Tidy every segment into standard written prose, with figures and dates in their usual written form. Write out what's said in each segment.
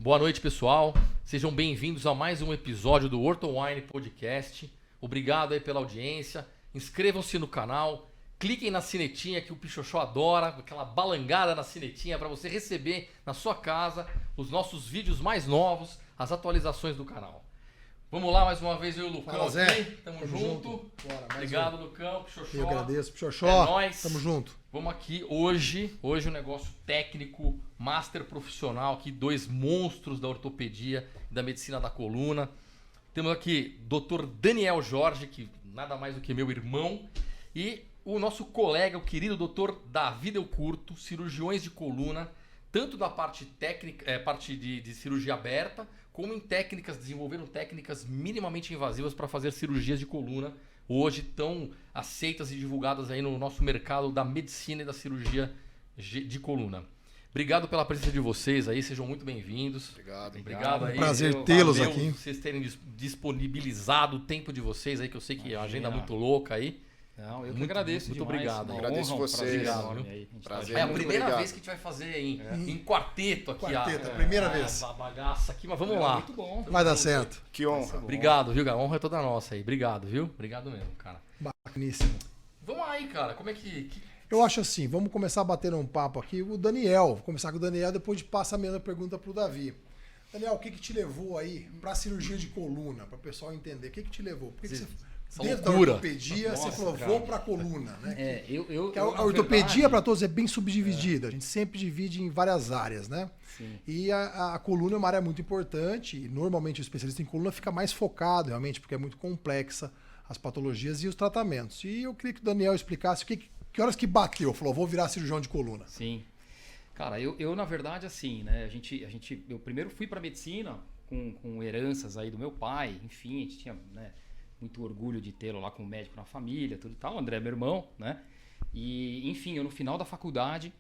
Boa noite, pessoal. Sejam bem-vindos a mais um episódio do OrtoWine Podcast. Obrigado aí pela audiência. Inscrevam-se no canal. Cliquem na sinetinha que o Pichoxó adora, aquela balangada na sinetinha para você receber na sua casa os nossos vídeos mais novos, as atualizações do canal. Vamos lá mais uma vez, eu e o Lucão. Fala, Zé. Tamo junto. Bora, Obrigado, Lucão, Pichoxó. Eu agradeço, Pichoxó. É nóis. Tamo junto. Vamos aqui hoje um negócio técnico, master profissional aqui, dois monstros da ortopedia e da medicina da coluna. Temos aqui Dr. Daniel Jorge, que nada mais do que meu irmão, e o nosso colega, o querido Dr. Davi Del Curto, cirurgiões de coluna, tanto da parte técnica, parte de cirurgia aberta, como em técnicas, desenvolveram técnicas minimamente invasivas para fazer cirurgias de coluna, hoje tão aceitas e divulgadas aí no nosso mercado da medicina e da cirurgia de coluna. Obrigado pela presença de vocês aí, sejam muito bem-vindos. Obrigado aí. Prazer tê-los Valeu aqui. Vocês terem disponibilizado o tempo de vocês aí, que eu sei que a agenda é muito louca aí. Não, eu que Muito agradeço muito demais. obrigado. Uma Agradeço honra, um vocês. prazer Obrigado, enorme aí. A gente tá Prazer. É a junto. primeira obrigado. vez que a gente vai fazer em quarteto aqui. Quarteto, a primeira vez. A bagaça aqui, mas vamos lá. Muito bom. Vai dar certo. Que honra. Obrigado, viu, cara? A honra é toda nossa aí. Obrigado, viu? Obrigado mesmo, cara. Bacaníssimo. Vamos aí, cara. Como é que... Eu acho assim, vamos começar a bater um papo aqui. O Daniel, vou começar com o Daniel, depois passa a mesma pergunta pro Davi. Daniel, o que te levou aí pra cirurgia de coluna, para o pessoal entender? O que te levou? Por que você, Essa dentro loucura. da ortopedia, você Nossa, falou, cara. vou pra coluna, né? Que a na ortopedia, verdade, para todos, é bem subdividida. A gente sempre divide em várias áreas, né? Sim. E a coluna é uma área muito importante. E normalmente o especialista em coluna fica mais focado, realmente, porque é muito complexa as patologias e os tratamentos. E eu queria que o Daniel explicasse que horas que bateu. Falou, vou virar cirurgião de coluna. Sim. Cara, eu na verdade, assim, né? Eu primeiro fui para medicina com heranças aí do meu pai. Enfim, a gente tinha, né, muito orgulho de tê-lo lá como médico na família, tudo e tal. O André é meu irmão, né? E, enfim, eu no final da faculdade,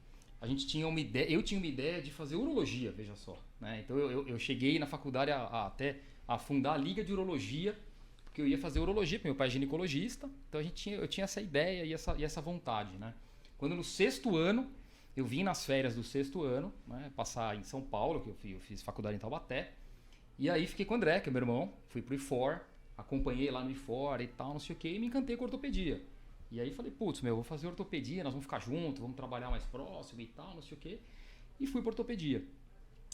eu tinha uma ideia de fazer urologia, veja só, né? Então eu cheguei na faculdade até a fundar a Liga de Urologia, porque eu ia fazer urologia, porque meu pai é ginecologista, então eu tinha essa ideia e essa vontade, né? Quando no sexto ano, eu vim nas férias do sexto ano, né, passar em São Paulo, que eu fiz faculdade em Taubaté, e aí fiquei com o André, que é meu irmão, fui pro IFOR, acompanhei lá no IFOR e tal, não sei o que, e me encantei com ortopedia. E aí falei, putz, vou fazer ortopedia, nós vamos ficar juntos, vamos trabalhar mais próximo e tal, não sei o que, e fui pra ortopedia.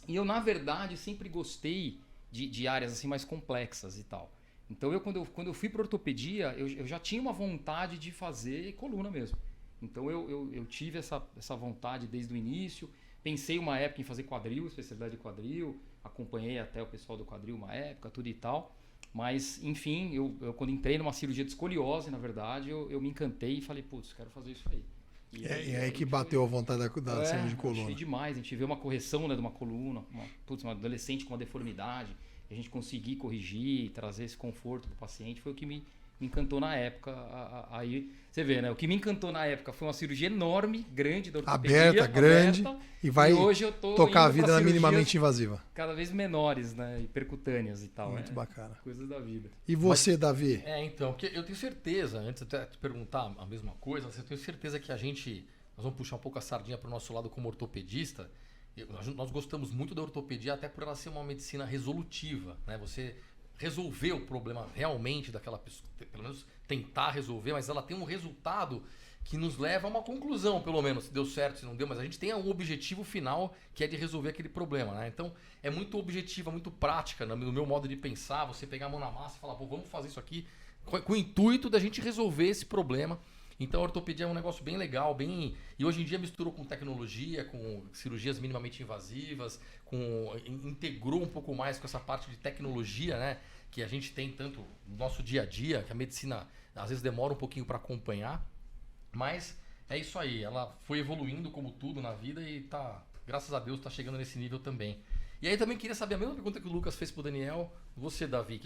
E eu, na verdade, sempre gostei de áreas assim mais complexas e tal. Então quando eu fui para ortopedia, eu já tinha uma vontade de fazer coluna mesmo. Então eu tive essa vontade desde o início. Pensei uma época em fazer quadril, especialidade de quadril. Acompanhei até o pessoal do quadril uma época, tudo e tal. Mas, enfim, eu quando entrei numa cirurgia de escoliose, na verdade, eu me encantei e falei, putz, quero fazer isso aí. E aí que bateu a vontade da cirurgia de coluna. Achei demais. A gente vê uma correção, né, de uma coluna, uma adolescente com uma deformidade. A gente conseguir corrigir, trazer esse conforto para o paciente foi o que me encantou na época. Aí você vê, né? O que me encantou na época foi uma cirurgia enorme, grande da ortopedia, Grande, e vai hoje eu tô tocar a indo pra vida na cirurgias minimamente invasiva. cada vez menores, né? E percutâneas e tal. Muito bacana. Coisas da vida. E você, Davi? Então, porque eu tenho certeza, antes até de te perguntar a mesma coisa, eu tenho certeza que nós vamos puxar um pouco a sardinha para o nosso lado como ortopedista. Nós gostamos muito da ortopedia até por ela ser uma medicina resolutiva, né? Você resolver o problema realmente daquela pessoa, pelo menos tentar resolver, mas ela tem um resultado que nos leva a uma conclusão, pelo menos, se deu certo, se não deu, mas a gente tem um objetivo final que é de resolver aquele problema, né? Então é muito objetiva, muito prática, no meu modo de pensar, você pegar a mão na massa e falar, pô, vamos fazer isso aqui com o intuito da gente resolver esse problema. Então a ortopedia é um negócio bem legal, e hoje em dia misturou com tecnologia, com cirurgias minimamente invasivas, integrou um pouco mais com essa parte de tecnologia, né, que a gente tem tanto no nosso dia a dia, que a medicina às vezes demora um pouquinho para acompanhar, mas é isso aí, ela foi evoluindo como tudo na vida e graças a Deus tá chegando nesse nível também. E aí também queria saber a mesma pergunta que o Lucas fez pro Daniel. Você, Davi,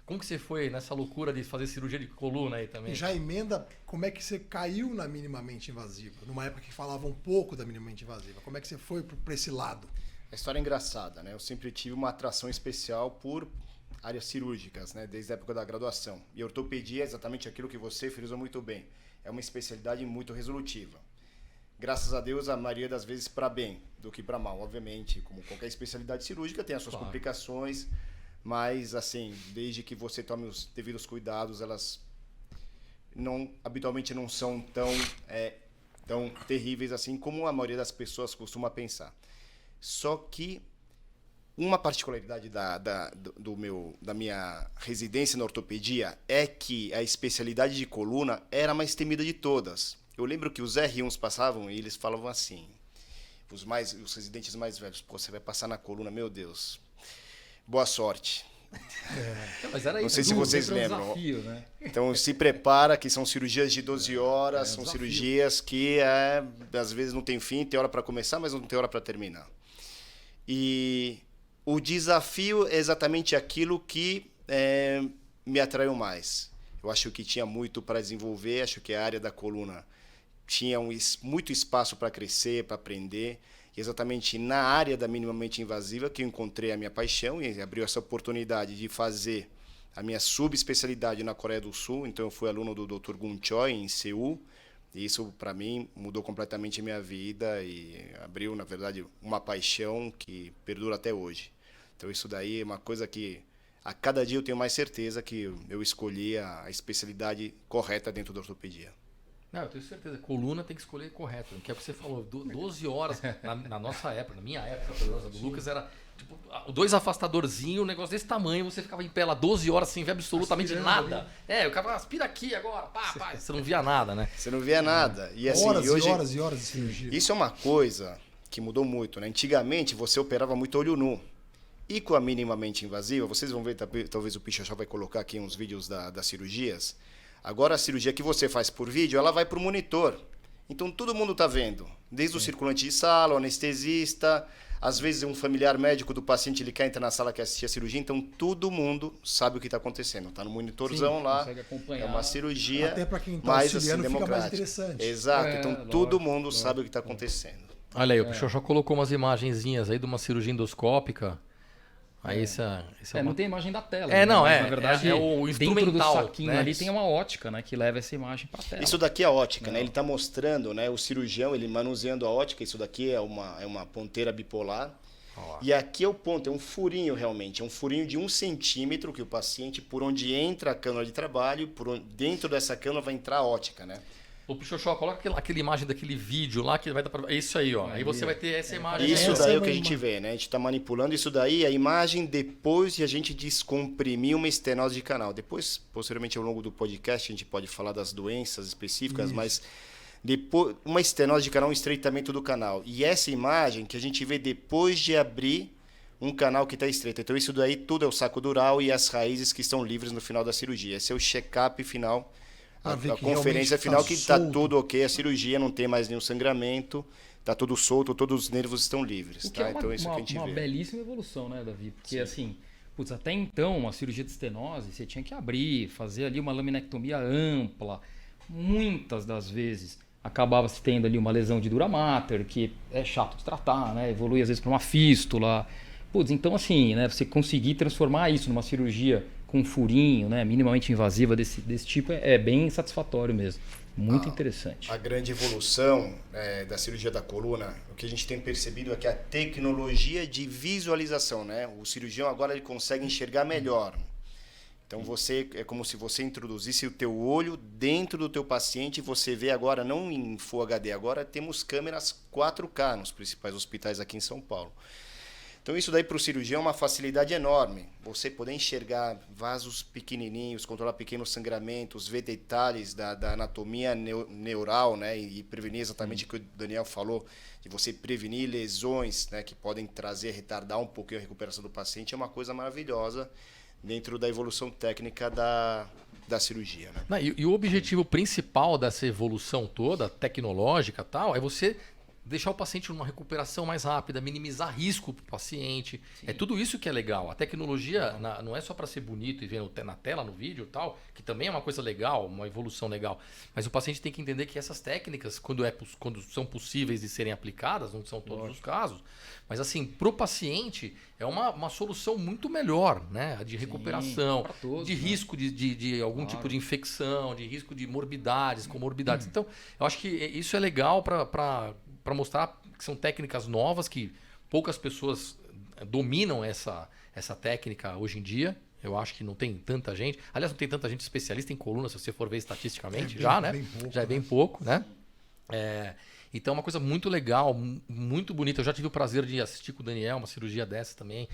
como que você foi nessa loucura de fazer cirurgia de coluna aí também? E já emenda, como é que você caiu na minimamente invasiva? Numa época que falava um pouco da minimamente invasiva. Como é que você foi para esse lado? A história é engraçada, né? Eu sempre tive uma atração especial por áreas cirúrgicas, né? Desde a época da graduação. E a ortopedia é exatamente aquilo que você frisou muito bem. É uma especialidade muito resolutiva. graças a Deus, a maioria das vezes para bem do que para mal. Obviamente, como qualquer especialidade cirúrgica, tem as suas complicações, mas assim, desde que você tome os devidos cuidados, elas habitualmente não são tão terríveis assim como a maioria das pessoas costuma pensar. Só que uma particularidade da minha residência na ortopedia é que a especialidade de coluna era a mais temida de todas. Eu lembro que os R1s passavam e eles falavam assim, os residentes mais velhos, pô, você vai passar na coluna, meu Deus, boa sorte. Mas era Não isso. sei se vocês lembram. Desafio, né? Então se prepara, que são cirurgias de 12 horas, são desafio. cirurgias que às vezes não tem fim, tem hora para começar, mas não tem hora para terminar. E o desafio é exatamente aquilo que me atraiu mais. Eu acho que tinha muito para desenvolver, acho que a área da coluna tinha muito espaço para crescer, para aprender. E exatamente na área da minimamente invasiva que eu encontrei a minha paixão e abriu essa oportunidade de fazer a minha subespecialidade na Coreia do Sul. Então eu fui aluno do Dr. Gun Choi em Seul. E isso, para mim, mudou completamente a minha vida e abriu, na verdade, uma paixão que perdura até hoje. Então isso daí é uma coisa que a cada dia eu tenho mais certeza que eu escolhi a especialidade correta dentro da ortopedia. Não, eu tenho certeza. Coluna tem que escolher correto. Que é o que você falou. 12 horas. Na nossa época, na minha época, do Lucas, era tipo 2 afastadorzinhos, um negócio desse tamanho. Você ficava em pé lá 12 horas sem ver absolutamente nada. O cara aspira aqui agora. Pá. Você não via nada, né? Você não via nada. E, assim, Horas hoje, e horas e horas de cirurgia. Isso é uma coisa que mudou muito, né? Antigamente você operava muito olho nu. E com a minimamente invasiva, vocês vão ver, talvez o Pichochó vai colocar aqui uns vídeos das cirurgias. Agora a cirurgia que você faz por vídeo, ela vai para o monitor. Então todo mundo está vendo. Desde o circulante de sala, o anestesista, às vezes um familiar médico do paciente, ele quer entrar na sala que assistir a cirurgia, então todo mundo sabe o que está acontecendo. Está no monitorzão. Sim, lá, consegue acompanhar. É uma cirurgia Até para quem está mais auxiliando assim, fica mais democrática. interessante. Exato, então todo lógico, mundo sabe o que está acontecendo. Olha aí, o Pichochó colocou umas imagenzinhas aí de uma cirurgia endoscópica. Aí não tem imagem da tela. Mas na verdade, é o dentro do instrumental, saquinho né? ali tem uma ótica, né, que leva essa imagem para a tela. Isso daqui é a ótica, né? Ele está mostrando, né, o cirurgião, ele manuseando a ótica. Isso daqui é uma ponteira bipolar. E aqui é o ponto, é um furinho realmente. É um furinho de 1 centímetro que o paciente, por onde entra a cânula de trabalho, dentro dessa cânula vai entrar a ótica, né? Ô, Pichochó, coloca aquela imagem daquele vídeo lá que vai dar pra... É isso aí, ó. Aí você vai ter essa imagem. Isso Essa daí é é o que a uma gente vê, né? A gente está manipulando isso daí, a imagem, depois de a gente descomprimir uma estenose de canal. Depois, posteriormente, ao longo do podcast, a gente pode falar das doenças específicas, mas depois, uma estenose de canal, um estreitamento do canal. E essa imagem que a gente vê depois de abrir um canal que está estreito. Então isso daí tudo é o saco dural e as raízes que estão livres no final da cirurgia. Esse é o check-up final. A conferência final que está tudo ok, a cirurgia não tem mais nenhum sangramento, está tudo solto, todos os nervos estão livres. O que tá? é Então isso que a gente uma vê. belíssima evolução, né, Davi? Porque assim, até então, a cirurgia de estenose, você tinha que abrir, fazer ali uma laminectomia ampla. Muitas das vezes acabava se tendo ali uma lesão de dura mater, que é chato de tratar, né? Evolui às vezes para uma fístula. Então assim, né, você conseguir transformar isso numa cirurgia com um furinho, né, minimamente invasiva desse tipo é bem satisfatório mesmo. Muito interessante. A grande evolução da cirurgia da coluna, o que a gente tem percebido é que a tecnologia de visualização, né? O cirurgião agora ele consegue enxergar melhor. Então é como se você introduzisse o teu olho dentro do teu paciente e você vê agora, não em Full HD, agora temos câmeras 4K nos principais hospitais aqui em São Paulo. Então isso daí para o cirurgião é uma facilidade enorme. Você poder enxergar vasos pequenininhos, controlar pequenos sangramentos, ver detalhes da anatomia neural, né? E prevenir exatamente o que o Daniel falou, de você prevenir lesões, né? Que podem retardar um pouquinho a recuperação do paciente, é uma coisa maravilhosa dentro da evolução técnica da cirurgia. Né? E o objetivo principal dessa evolução toda, tecnológica e tal, é você deixar o paciente numa recuperação mais rápida, minimizar risco para o paciente. Sim. É tudo isso que é legal. A tecnologia não é só para ser bonito e ver na tela, no vídeo e tal, que também é uma coisa legal, uma evolução legal. Mas o paciente tem que entender que essas técnicas, quando são possíveis de serem aplicadas, não são todos os casos, mas assim, para o paciente é uma solução muito melhor, né? De recuperação, pra todos, de né? risco de algum tipo de infecção, de risco de morbidades, comorbidades. Então, eu acho que isso é legal para mostrar que são técnicas novas, que poucas pessoas dominam essa técnica hoje em dia. Eu acho que não tem tanta gente. Aliás, não tem tanta gente especialista em coluna, se você for ver estatisticamente, né? Já é bem pouco, né? Então é uma coisa muito legal, muito bonita. Eu já tive o prazer de assistir com o Daniel uma cirurgia dessa também.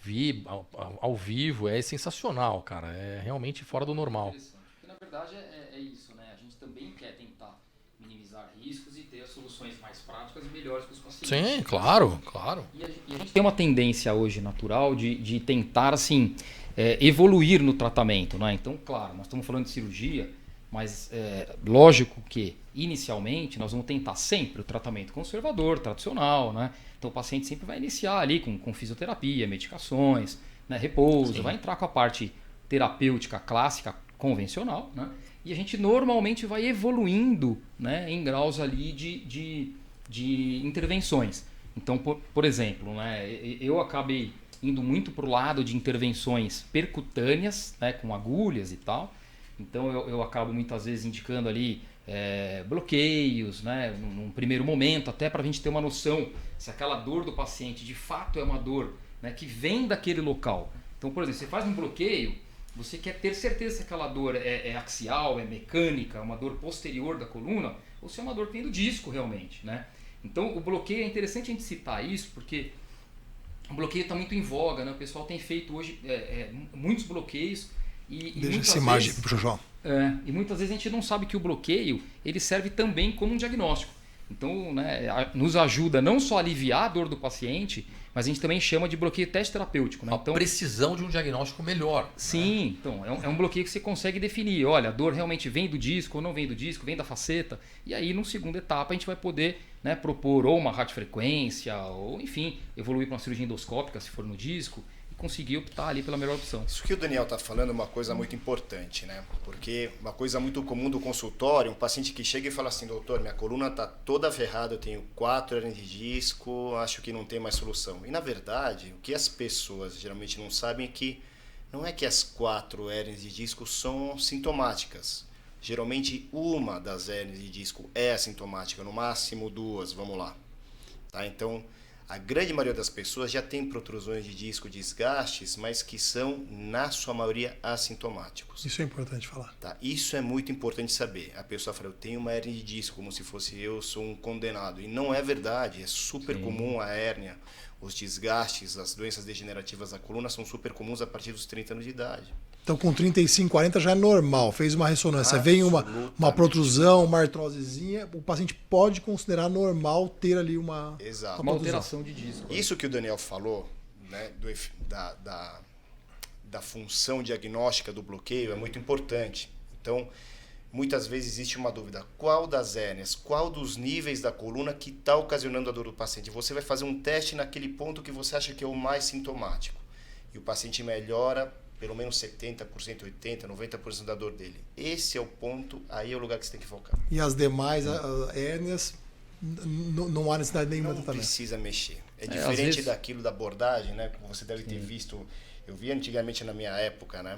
Vi ao vivo, é sensacional, cara. É realmente fora do normal. Porque, na verdade, é isso, né? A gente também quer tentar minimizar riscos e ter as soluções mais práticas e melhores para os pacientes. Sim, claro. E a gente tem uma tendência hoje natural de tentar, assim, evoluir no tratamento, né? Então, claro, nós estamos falando de cirurgia, mas lógico que, inicialmente, nós vamos tentar sempre o tratamento conservador, tradicional, né? Então, o paciente sempre vai iniciar ali com fisioterapia, medicações, né? Repouso, Sim. vai entrar com a parte terapêutica clássica, convencional, né? E a gente normalmente vai evoluindo, né, em graus ali de intervenções. Então, por exemplo, né, eu acabei indo muito para o lado de intervenções percutâneas, né, com agulhas e tal. Então eu acabo muitas vezes indicando ali bloqueios, né, num primeiro momento, até para a gente ter uma noção se aquela dor do paciente de fato é uma dor, né, que vem daquele local. Então, por exemplo, você faz um bloqueio, você quer ter certeza se aquela dor é axial, é mecânica, é uma dor posterior da coluna, ou se é uma dor que vem do disco realmente, né? Então, o bloqueio, é interessante a gente citar isso, porque o bloqueio está muito em voga, né? O pessoal tem feito hoje muitos bloqueios e Deixa muitas essa imagem vezes, pro João. e muitas vezes a gente não sabe que o bloqueio ele serve também como um diagnóstico. Então, né, nos ajuda não só a aliviar a dor do paciente, mas a gente também chama de bloqueio teste terapêutico. Né? A precisão de um diagnóstico melhor. Sim, então é um bloqueio que você consegue definir. Olha, a dor realmente vem do disco ou não vem do disco, vem da faceta. E aí, numa segunda etapa, a gente vai poder, né, propor ou uma radiofrequência, ou enfim, evoluir para uma cirurgia endoscópica, se for no disco, e conseguir optar ali pela melhor opção. Isso que o Daniel está falando é uma coisa muito importante, né? Porque uma coisa muito comum do consultório, um paciente que chega e fala assim, doutor, minha coluna está toda ferrada, eu tenho 4 hernias de disco, acho que não tem mais solução. E na verdade, o que as pessoas geralmente não sabem é que não é que as 4 hernias de disco são sintomáticas. Geralmente uma das hernias de disco é assintomática, no máximo 2, vamos lá. Tá? Então, a grande maioria das pessoas já tem protrusões de disco, desgastes, mas que são, na sua maioria, assintomáticos. Isso é importante falar. Tá? Isso é muito importante saber. A pessoa fala, eu tenho uma hérnia de disco, como se fosse eu sou um condenado. E não é verdade, é super comum a hérnia. Os desgastes, as doenças degenerativas da coluna são super comuns a partir dos 30 anos de idade. Então, com 35, 40 já é normal. Fez uma ressonância, vem uma protrusão, uma artrosezinha, o paciente pode considerar normal ter ali uma Exato. Uma alteração de disco. Isso que o Daniel falou, né, da função diagnóstica do bloqueio é muito importante. Então, muitas vezes existe uma dúvida. Qual das hérnias, qual dos níveis da coluna que está ocasionando a dor do paciente? Você vai fazer um teste naquele ponto que você acha que é o mais sintomático. E o paciente melhora pelo menos 70%, 80%, 90% da dor dele. Esse é o ponto, aí é o lugar que você tem que focar. E as demais hérnias, não há necessidade nenhuma de Não tratamento. precisa mexer. É às diferente vezes- daquilo da abordagem, né? Como você deve ter visto. Eu vi antigamente na minha época, né?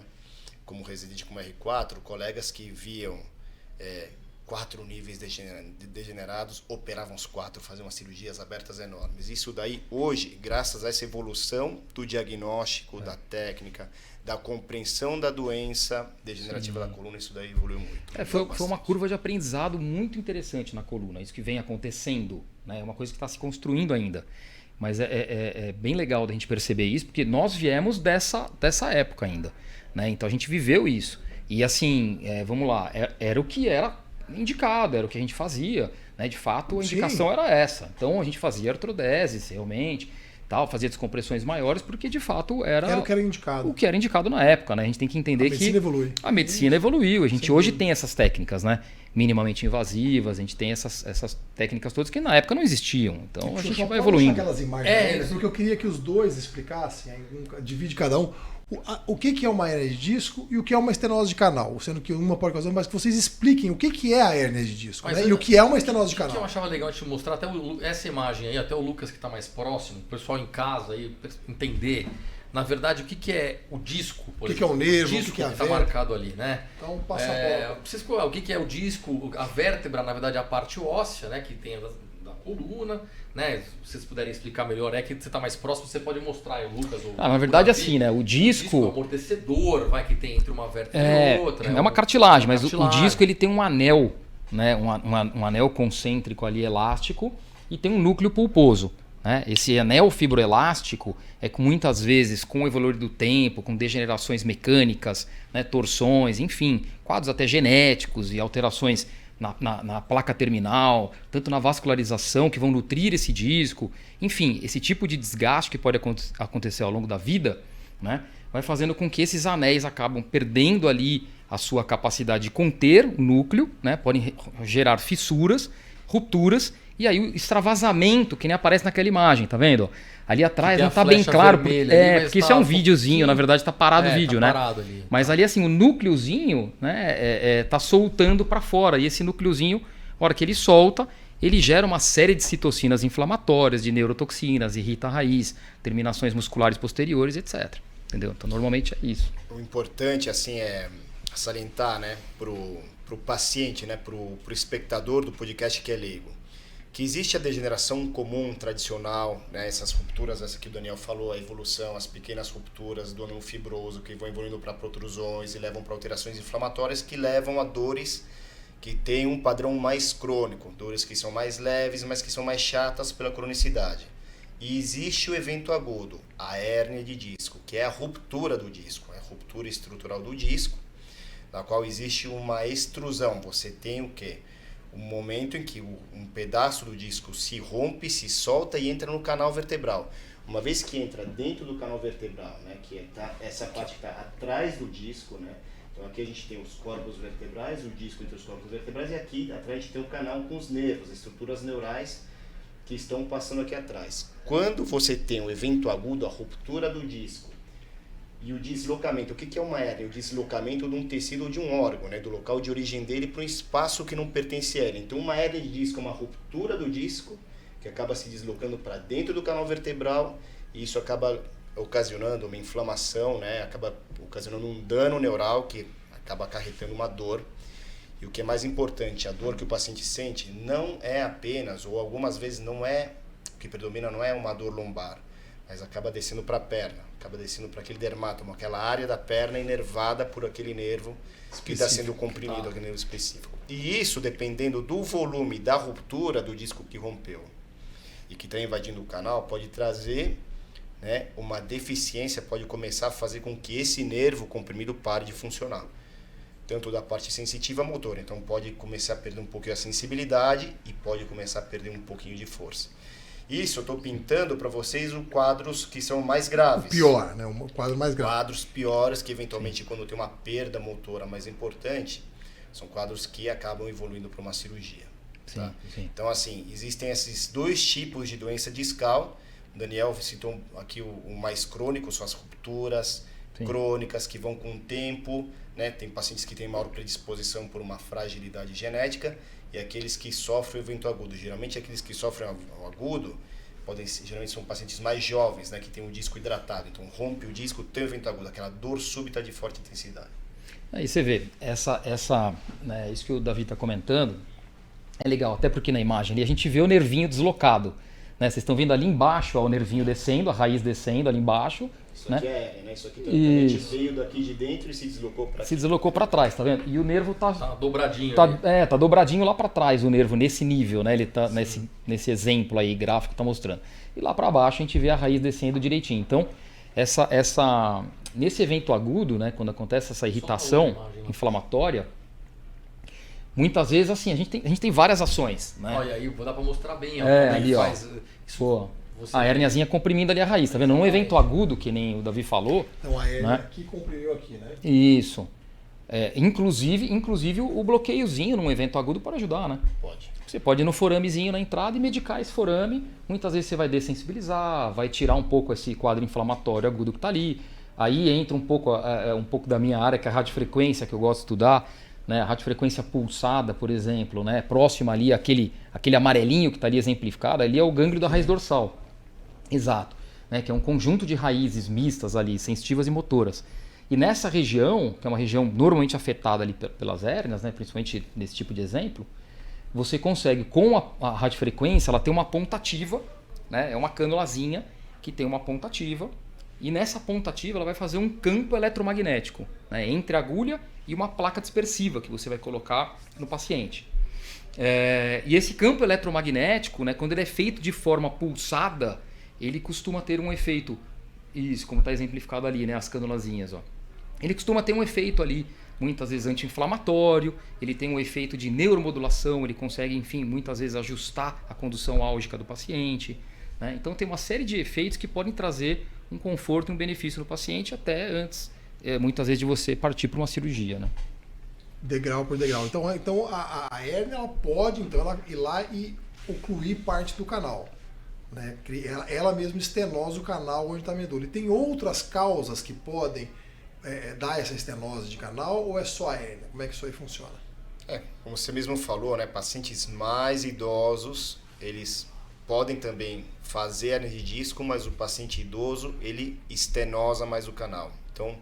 Como residente como R4, colegas que viam 4 níveis degenerados, operavam os 4, faziam umas cirurgias abertas enormes. Isso daí, hoje, graças a essa evolução do diagnóstico, da técnica, da compreensão da doença degenerativa da coluna, isso daí evoluiu muito. Foi uma curva de aprendizado muito interessante na coluna, isso que vem acontecendo, né? É uma coisa que está se construindo ainda. Mas é bem legal da gente perceber isso, porque nós viemos dessa época ainda, né? Então a gente viveu isso. E assim, vamos lá, era o que era indicado, era o que a gente fazia, né? De fato, a indicação era essa. Então a gente fazia artrodeses realmente, tal, fazia descompressões maiores, porque de fato era o que era indicado. O que era indicado na época, né? A gente tem que entender A medicina evolui. a medicina evoluiu. A gente hoje tem essas técnicas, né? minimamente invasivas, a gente tem essas técnicas todas que na época não existiam. Então a gente vai pode evoluindo. deixar aquelas imagens, porque eu queria que os dois explicassem, aí divide cada um, o que é uma hérnia de disco e o que é uma estenose de canal. Sendo que uma pode causar, mas que vocês expliquem o que é a hérnia de disco, né? E o que é uma estenose de O que eu canal. achava legal te mostrar, até essa imagem aí, até o Lucas que está mais próximo, o pessoal em casa aí, entender, na verdade, o que é o disco. O que é o nervo, disco o que é a está vértebra. marcado ali, né? Então, passa a bola. O que é o disco, a vértebra, na verdade, é a parte óssea, né? Que tem da coluna, né? Se vocês puderem explicar melhor, é que você está mais próximo, você pode mostrar aí, o Lucas. Na verdade, o Davi, assim, né? O disco... O amortecedor, vai, que tem entre uma vértebra e outra. É uma cartilagem, mas cartilagem. o disco ele tem um anel, né? Um anel concêntrico ali, elástico, e tem um núcleo pulposo. Né? Esse anel fibroelástico é que muitas vezes, com o evoluir do tempo, com degenerações mecânicas, né? Torções, enfim, quadros até genéticos e alterações na placa terminal, tanto na vascularização que vão nutrir esse disco, enfim, esse tipo de desgaste que pode acontecer ao longo da vida, né? Vai fazendo com que esses anéis acabam perdendo ali a sua capacidade de conter o núcleo, né? Podem gerar fissuras, rupturas, e aí o extravasamento, que nem aparece naquela imagem, tá vendo? Ali atrás não está bem claro, porque isso é um videozinho, na verdade está parado o vídeo, né? Ali. Mas ali assim, o núcleozinho, né, tá soltando para fora, e esse núcleozinho, a hora que ele solta, ele gera uma série de citocinas inflamatórias, de neurotoxinas, irrita a raiz, terminações musculares posteriores, etc. Entendeu? Então normalmente é isso. O importante assim é salientar, né, pro paciente, né, pro espectador do podcast que é leigo, que existe a degeneração comum, tradicional, né, essas rupturas, essa que o Daniel falou, a evolução, as pequenas rupturas do anel fibroso que vão evoluindo para protrusões e levam para alterações inflamatórias que levam a dores que têm um padrão mais crônico, dores que são mais leves, mas que são mais chatas pela cronicidade. E existe o evento agudo, a hérnia de disco, que é a ruptura do disco, é a ruptura estrutural do disco, na qual existe uma extrusão. Você tem o quê? Um momento em que um pedaço do disco se rompe, se solta e entra no canal vertebral. Uma vez que entra dentro do canal vertebral, né, que essa parte que está atrás do disco, né, então aqui a gente tem os corpos vertebrais, o disco entre os corpos vertebrais, e aqui atrás a gente tem o canal com os nervos, as estruturas neurais que estão passando aqui atrás. Quando você tem um evento agudo, a ruptura do disco, e o deslocamento, o que é uma hérnia? O deslocamento de um tecido ou de um órgão, né? Do local de origem dele para um espaço que não pertence a ele. Então uma hérnia de disco é uma ruptura do disco, que acaba se deslocando para dentro do canal vertebral, e isso acaba ocasionando uma inflamação, né? Acaba ocasionando um dano neural que acaba acarretando uma dor. E o que é mais importante, a dor que o paciente sente não é apenas, ou algumas vezes não é, o que predomina não é uma dor lombar, mas acaba descendo para a perna, acaba descendo para aquele dermátomo, aquela área da perna inervada por aquele nervo que está sendo comprimido, aquele nervo específico. E isso, dependendo do volume da ruptura do disco que rompeu e que está invadindo o canal, pode trazer, né, uma deficiência, pode começar a fazer com que esse nervo comprimido pare de funcionar, tanto da parte sensitiva motora. Então pode começar a perder um pouquinho a sensibilidade e pode começar a perder um pouquinho de força. Isso eu estou pintando para vocês os quadros que são mais graves. O pior, né? O quadro mais grave. Quadros piores que eventualmente, quando tem uma perda motora mais importante, são quadros que acabam evoluindo para uma cirurgia. Sim, tá? sim. Então assim, existem esses dois tipos de doença discal. O Daniel citou aqui o mais crônico, são as rupturas crônicas que vão com o tempo, né? Tem pacientes que têm maior predisposição por uma fragilidade genética, e aqueles que sofrem o evento agudo. Geralmente aqueles que sofrem o agudo geralmente são pacientes mais jovens, né, que tem o disco hidratado. Então rompe o disco, tem o evento agudo, aquela dor súbita de forte intensidade. Aí você vê, né, isso que o Davi está comentando é legal, até porque na imagem ali a gente vê o nervinho deslocado. Né? Vocês estão vendo ali embaixo ó, o nervinho descendo, a raiz descendo ali embaixo. Isso né? aqui é, né? Isso aqui teoricamente veio daqui de dentro e se deslocou para Se deslocou para trás, tá vendo? E o nervo tá dobradinho. Tá dobradinho lá para trás o nervo, nesse nível, né? Ele tá nesse exemplo aí, gráfico que tá mostrando. E lá para baixo a gente vê a raiz descendo direitinho. Então, nesse evento agudo, né, quando acontece essa irritação inflamatória, muitas vezes assim, a gente tem várias ações, né? Olha aí, vou dar para mostrar bem, ó. Ali, ó. Pô, a hérniazinha comprimindo ali a raiz, tá vendo? Um evento agudo, que nem o Davi falou. Então a hérnia né? aqui comprimiu aqui, né? Isso. Inclusive o bloqueiozinho num evento agudo pode ajudar, né? Pode. Você pode ir no foramezinho na entrada e medicar esse forame. Muitas vezes você vai dessensibilizar, vai tirar um pouco esse quadro inflamatório agudo que está ali. Aí entra um pouco da minha área, que é a radiofrequência, que eu gosto de estudar. Né? A radiofrequência pulsada, por exemplo, né? Próxima ali, aquele amarelinho que está ali exemplificado, ali é o gânglio da raiz dorsal. Exato. Né? Que é um conjunto de raízes mistas ali, sensitivas e motoras. E nessa região, que é uma região normalmente afetada ali pelas hérnias, né? Principalmente nesse tipo de exemplo, você consegue, com a radiofrequência, ela tem uma pontativa, né? É uma cânulazinha que tem uma pontativa, e nessa pontativa ela vai fazer um campo eletromagnético, né? Entre a agulha e uma placa dispersiva que você vai colocar no paciente. E esse campo eletromagnético, né? Quando ele é feito de forma pulsada, ele costuma ter um efeito, isso, como está exemplificado ali, né? As cânulazinhas, ó. Ele costuma ter um efeito ali, muitas vezes anti-inflamatório, ele tem um efeito de neuromodulação, ele consegue, enfim, muitas vezes ajustar a condução álgica do paciente. Né? Então tem uma série de efeitos que podem trazer um conforto e um benefício no paciente até antes, muitas vezes, de você partir para uma cirurgia. Né? Degrau por degrau. Então a hérnia ela pode ela ir lá e ocluir parte do canal. Né? Ela mesma estenosa o canal onde está a medula. E tem outras causas que podem dar essa estenose de canal, ou é só a hérnia? Como é que isso aí funciona? Como você mesmo falou, né, pacientes mais idosos, eles podem também fazer hérnia de disco, mas o paciente idoso, ele estenosa mais o canal. Então,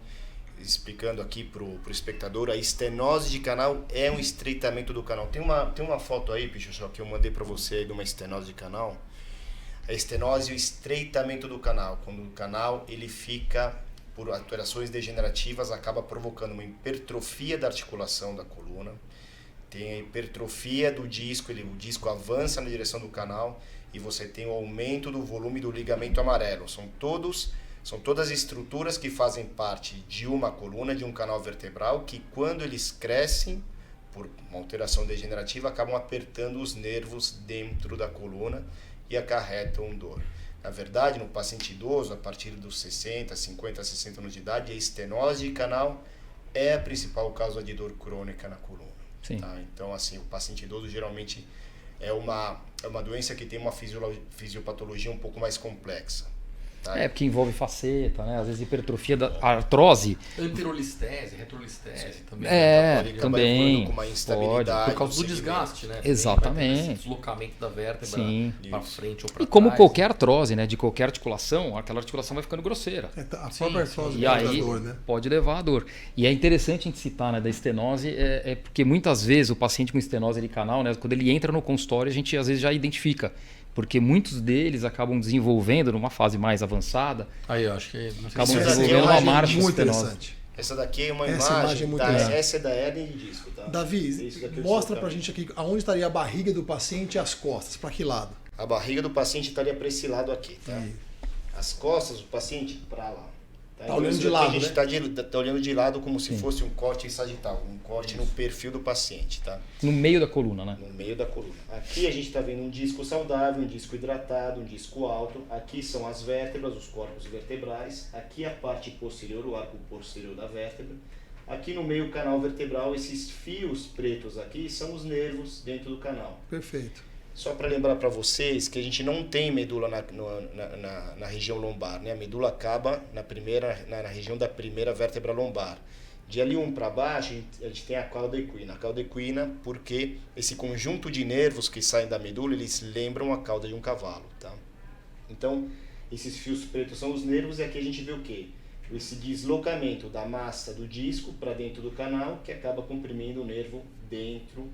explicando aqui para o espectador, a estenose de canal é um estreitamento do canal. Tem uma foto aí, Pichuchó, que eu mandei para você aí de uma estenose de canal. A estenose é o estreitamento do canal, quando o canal ele fica, por alterações degenerativas, acaba provocando uma hipertrofia da articulação da coluna, tem a hipertrofia do disco, o disco avança na direção do canal e você tem o aumento do volume do ligamento amarelo. São todas estruturas que fazem parte de uma coluna, de um canal vertebral, que quando eles crescem, por uma alteração degenerativa, acabam apertando os nervos dentro da coluna e acarretam dor. Na verdade, no paciente idoso, a partir dos 60, 50, 60 anos de idade, a estenose de canal é a principal causa de dor crônica na coluna. Sim. Tá? Então, assim, o paciente idoso geralmente é uma doença que tem uma fisiopatologia um pouco mais complexa. Tá? Porque envolve faceta, né? Às vezes hipertrofia da artrose. Anterolistese, retrolistese também. Pode acabar também. evoluindo com uma instabilidade. Por causa do no desgaste, né? Exatamente. Vai ter esse deslocamento da vértebra para frente ou para trás. E como qualquer artrose, né? De qualquer articulação, aquela articulação vai ficando grosseira. A própria artrose E pode aí dar dor, né? pode levar a dor. E é interessante a gente citar, né, da estenose, porque muitas vezes o paciente com estenose de canal, né, quando ele entra no consultório, a gente às vezes já identifica. Porque muitos deles acabam desenvolvendo, numa fase mais avançada, Aí eu acho que acabam Isso daqui desenvolvendo é uma uma imagem marcha muito estenose. interessante. Essa daqui é uma Essa imagem é muito interessante. essa é da hérnia de disco, tá? Davi, Isso daqui é o mostra pra deslocamento. gente aqui aonde estaria a barriga do paciente e as costas, para que lado? A barriga do paciente estaria para esse lado aqui, tá? Aí. As costas do paciente para lá. Tá olhando isso de daqui lado, a gente né? tá olhando de lado como se fosse um corte sagital, um corte no perfil do paciente, tá? No meio da coluna, né? No meio da coluna. Aqui a gente está vendo um disco saudável, um disco hidratado, um disco alto. Aqui são as vértebras, os corpos vertebrais. Aqui a parte posterior, o arco posterior da vértebra. Aqui no meio o canal vertebral, esses fios pretos aqui são os nervos dentro do canal. Perfeito. Só para lembrar para vocês que a gente não tem medula na região lombar, né? A medula acaba na região da primeira vértebra lombar. De L1 para baixo, a gente tem a cauda equina. A cauda equina porque esse conjunto de nervos que saem da medula, eles lembram a cauda de um cavalo, tá? Então, esses fios pretos são os nervos e aqui a gente vê o quê? Esse deslocamento da massa do disco para dentro do canal, que acaba comprimindo o nervo dentro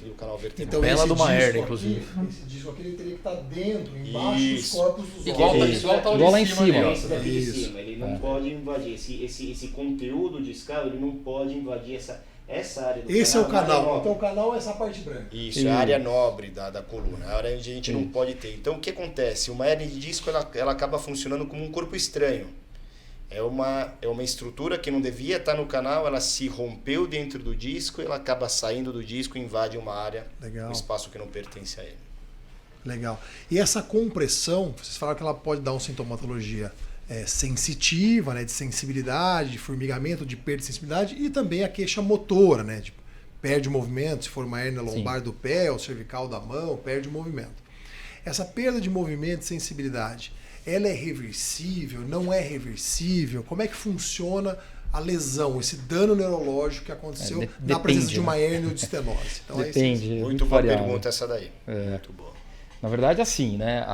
do canal vertebral. Então, Bela esse de uma disco hérnia, aqui, inclusive. Esse disco aqui ele teria que estar dentro, embaixo Isso. dos corpos dos Igual ossos. tá Igual lá em ali, cima. ó. Esse daqui de Isso. cima, ele não pode invadir esse conteúdo discal, ele não pode invadir essa área do Esse é o a área canal. nobre. Então o canal é essa parte branca. Isso, é a área nobre da coluna, a área onde a gente não pode ter. Então o que acontece? Uma hérnia de disco ela acaba funcionando como um corpo estranho. É uma estrutura que não devia estar no canal, ela se rompeu dentro do disco, ela acaba saindo do disco e invade uma área, Legal. um espaço que não pertence a ele. Legal. E essa compressão, vocês falaram que ela pode dar uma sintomatologia sensitiva, né, de sensibilidade, de formigamento, de perda de sensibilidade, e também a queixa motora, né, de perde o movimento, se for uma hérnia lombar do pé ou cervical da mão, perde o movimento. Essa perda de movimento e sensibilidade, ela é reversível, não é reversível? Como é que funciona a lesão, esse dano neurológico que aconteceu na presença de uma hérnia ou de estenose? Então, depende. Muito boa pergunta essa daí. Muito boa. Na verdade, assim, né?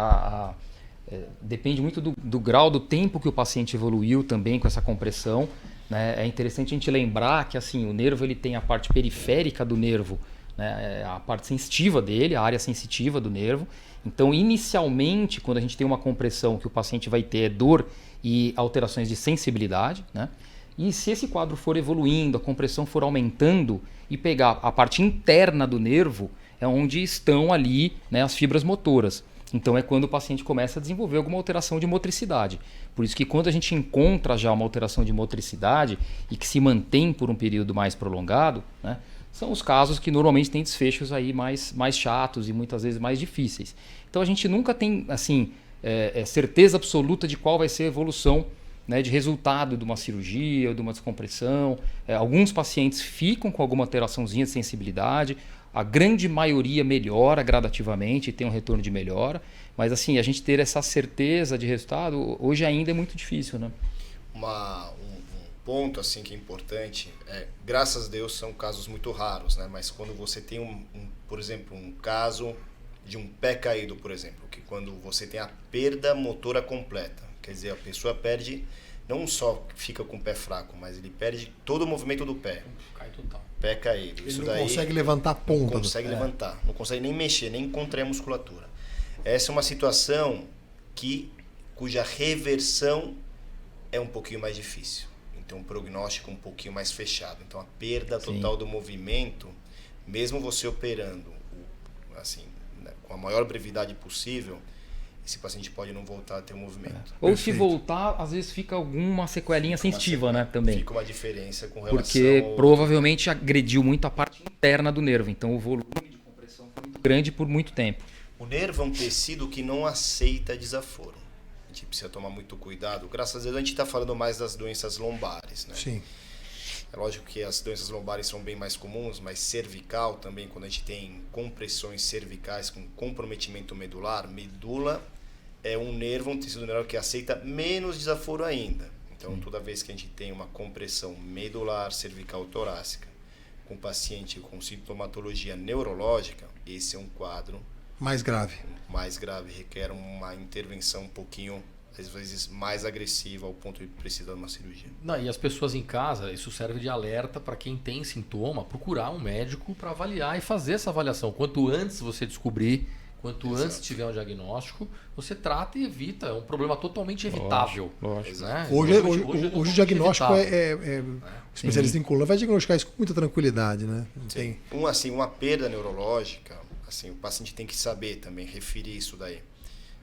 Depende muito do grau, do tempo que o paciente evoluiu também com essa compressão. Né? É interessante a gente lembrar que assim, o nervo ele tem a parte periférica do nervo, né? A parte sensitiva dele, a área sensitiva do nervo. Então, inicialmente, quando a gente tem uma compressão, que o paciente vai ter dor e alterações de sensibilidade. Né? E se esse quadro for evoluindo, a compressão for aumentando e pegar a parte interna do nervo, é onde estão ali, né, as fibras motoras. Então é quando o paciente começa a desenvolver alguma alteração de motricidade. Por isso que quando a gente encontra já uma alteração de motricidade e que se mantém por um período mais prolongado, né, são os casos que normalmente têm desfechos aí mais chatos e muitas vezes mais difíceis. Então a gente nunca tem assim, certeza absoluta de qual vai ser a evolução, né, de resultado de uma cirurgia ou de uma descompressão. Alguns pacientes ficam com alguma alteraçãozinha de sensibilidade. A grande maioria melhora gradativamente e tem um retorno de melhora. Mas assim, a gente ter essa certeza de resultado, hoje ainda é muito difícil, né? Um ponto assim que é importante, graças a Deus são casos muito raros, né? Mas quando você tem, por exemplo, um caso de um pé caído, por exemplo, que quando você tem a perda motora completa, quer dizer, a pessoa perde, não só fica com o pé fraco, mas ele perde todo o movimento do pé. Cai total. Pé caído. Ele Isso não daí consegue levantar a ponta. não consegue levantar, não consegue nem mexer, nem contrair a musculatura. Essa é uma situação cuja reversão é um pouquinho mais difícil. Então, um prognóstico um pouquinho mais fechado. Então, a perda total do movimento, mesmo você operando assim, né, com a maior brevidade possível, esse paciente pode não voltar a ter o movimento. Ou Perfeito. Se voltar, às vezes fica alguma sequelinha sensitiva, né, também. Fica uma diferença com relação Porque provavelmente agrediu muito a parte interna do nervo. Então, o volume de compressão foi muito grande por muito tempo. O nervo é um tecido que não aceita desaforo. A gente precisa tomar muito cuidado. Graças a Deus a gente está falando mais das doenças lombares, né? Sim. É lógico que as doenças lombares são bem mais comuns, mas cervical também, quando a gente tem compressões cervicais com comprometimento medular, medula é um nervo, um tecido neural que aceita menos desaforo ainda. Então, toda vez que a gente tem uma compressão medular, cervical, torácica, com paciente com sintomatologia neurológica, esse é um quadro mais grave. Mais grave, requer uma intervenção um pouquinho, às vezes, mais agressiva ao ponto de precisar de uma cirurgia. Não, e as pessoas em casa, isso serve de alerta para quem tem sintoma, procurar um médico para avaliar e fazer essa avaliação. Quanto antes você descobrir, quanto antes tiver um diagnóstico, você trata e evita. É um problema totalmente evitável. Lógico. Né? Hoje o diagnóstico o especialista em coluna vai diagnosticar isso com muita tranquilidade, né? Não tem... Uma perda neurológica, assim, o paciente tem que saber também, referir isso daí.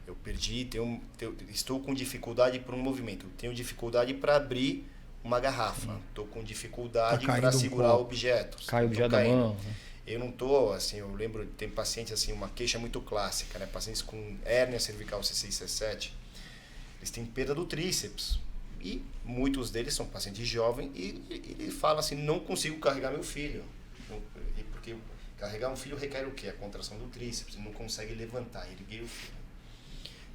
Eu perdi, estou com dificuldade para um movimento, tenho dificuldade para abrir uma garrafa, estou com dificuldade para segurar objetos. Cai o objeto da mão. Eu não estou, assim, eu lembro, tem pacientes, assim, uma queixa muito clássica, né? Pacientes com hérnia cervical C6, C7, eles têm perda do tríceps. E muitos deles são pacientes jovens e ele fala assim, não consigo carregar meu filho. Porque carregar um filho requer o quê? A contração do tríceps, ele não consegue levantar, erguer o filho.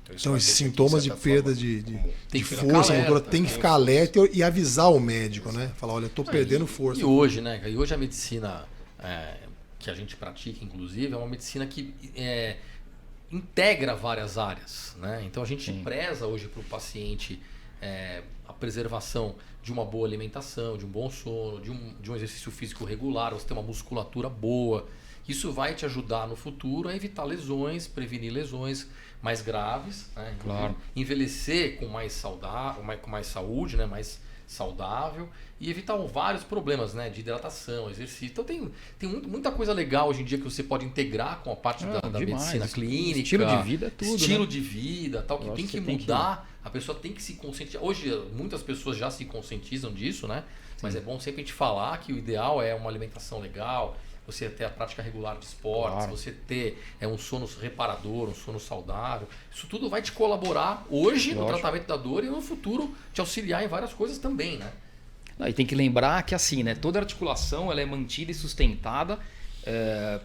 Então esses sintomas de perda de força, tem que ficar alerta e avisar o médico, né? Falar, olha, eu estou perdendo força. E hoje, né? E hoje a medicina que a gente pratica, inclusive, é uma medicina que integra várias áreas, né? Então a gente preza hoje para o paciente a preservação de uma boa alimentação, de um bom sono, de um exercício físico regular, você ter uma musculatura boa. Isso vai te ajudar no futuro a evitar lesões, prevenir lesões mais graves, né? Claro. Envelhecer com mais saúde, né? Mais saudável e evitar vários problemas, né? De hidratação, exercício. Então tem muita coisa legal hoje em dia que você pode integrar com a parte da medicina clínica. Estilo de vida é tudo, estilo de vida, tal, que tem que mudar. A pessoa tem que se conscientizar. Hoje muitas pessoas já se conscientizam disso, né? Mas é bom sempre a gente falar que o ideal é uma alimentação legal, você ter a prática regular de esportes, você ter um sono reparador, um sono saudável. Isso tudo vai te colaborar hoje no tratamento da dor e no futuro te auxiliar em várias coisas também, né? E tem que lembrar que assim, né, toda articulação ela é mantida e sustentada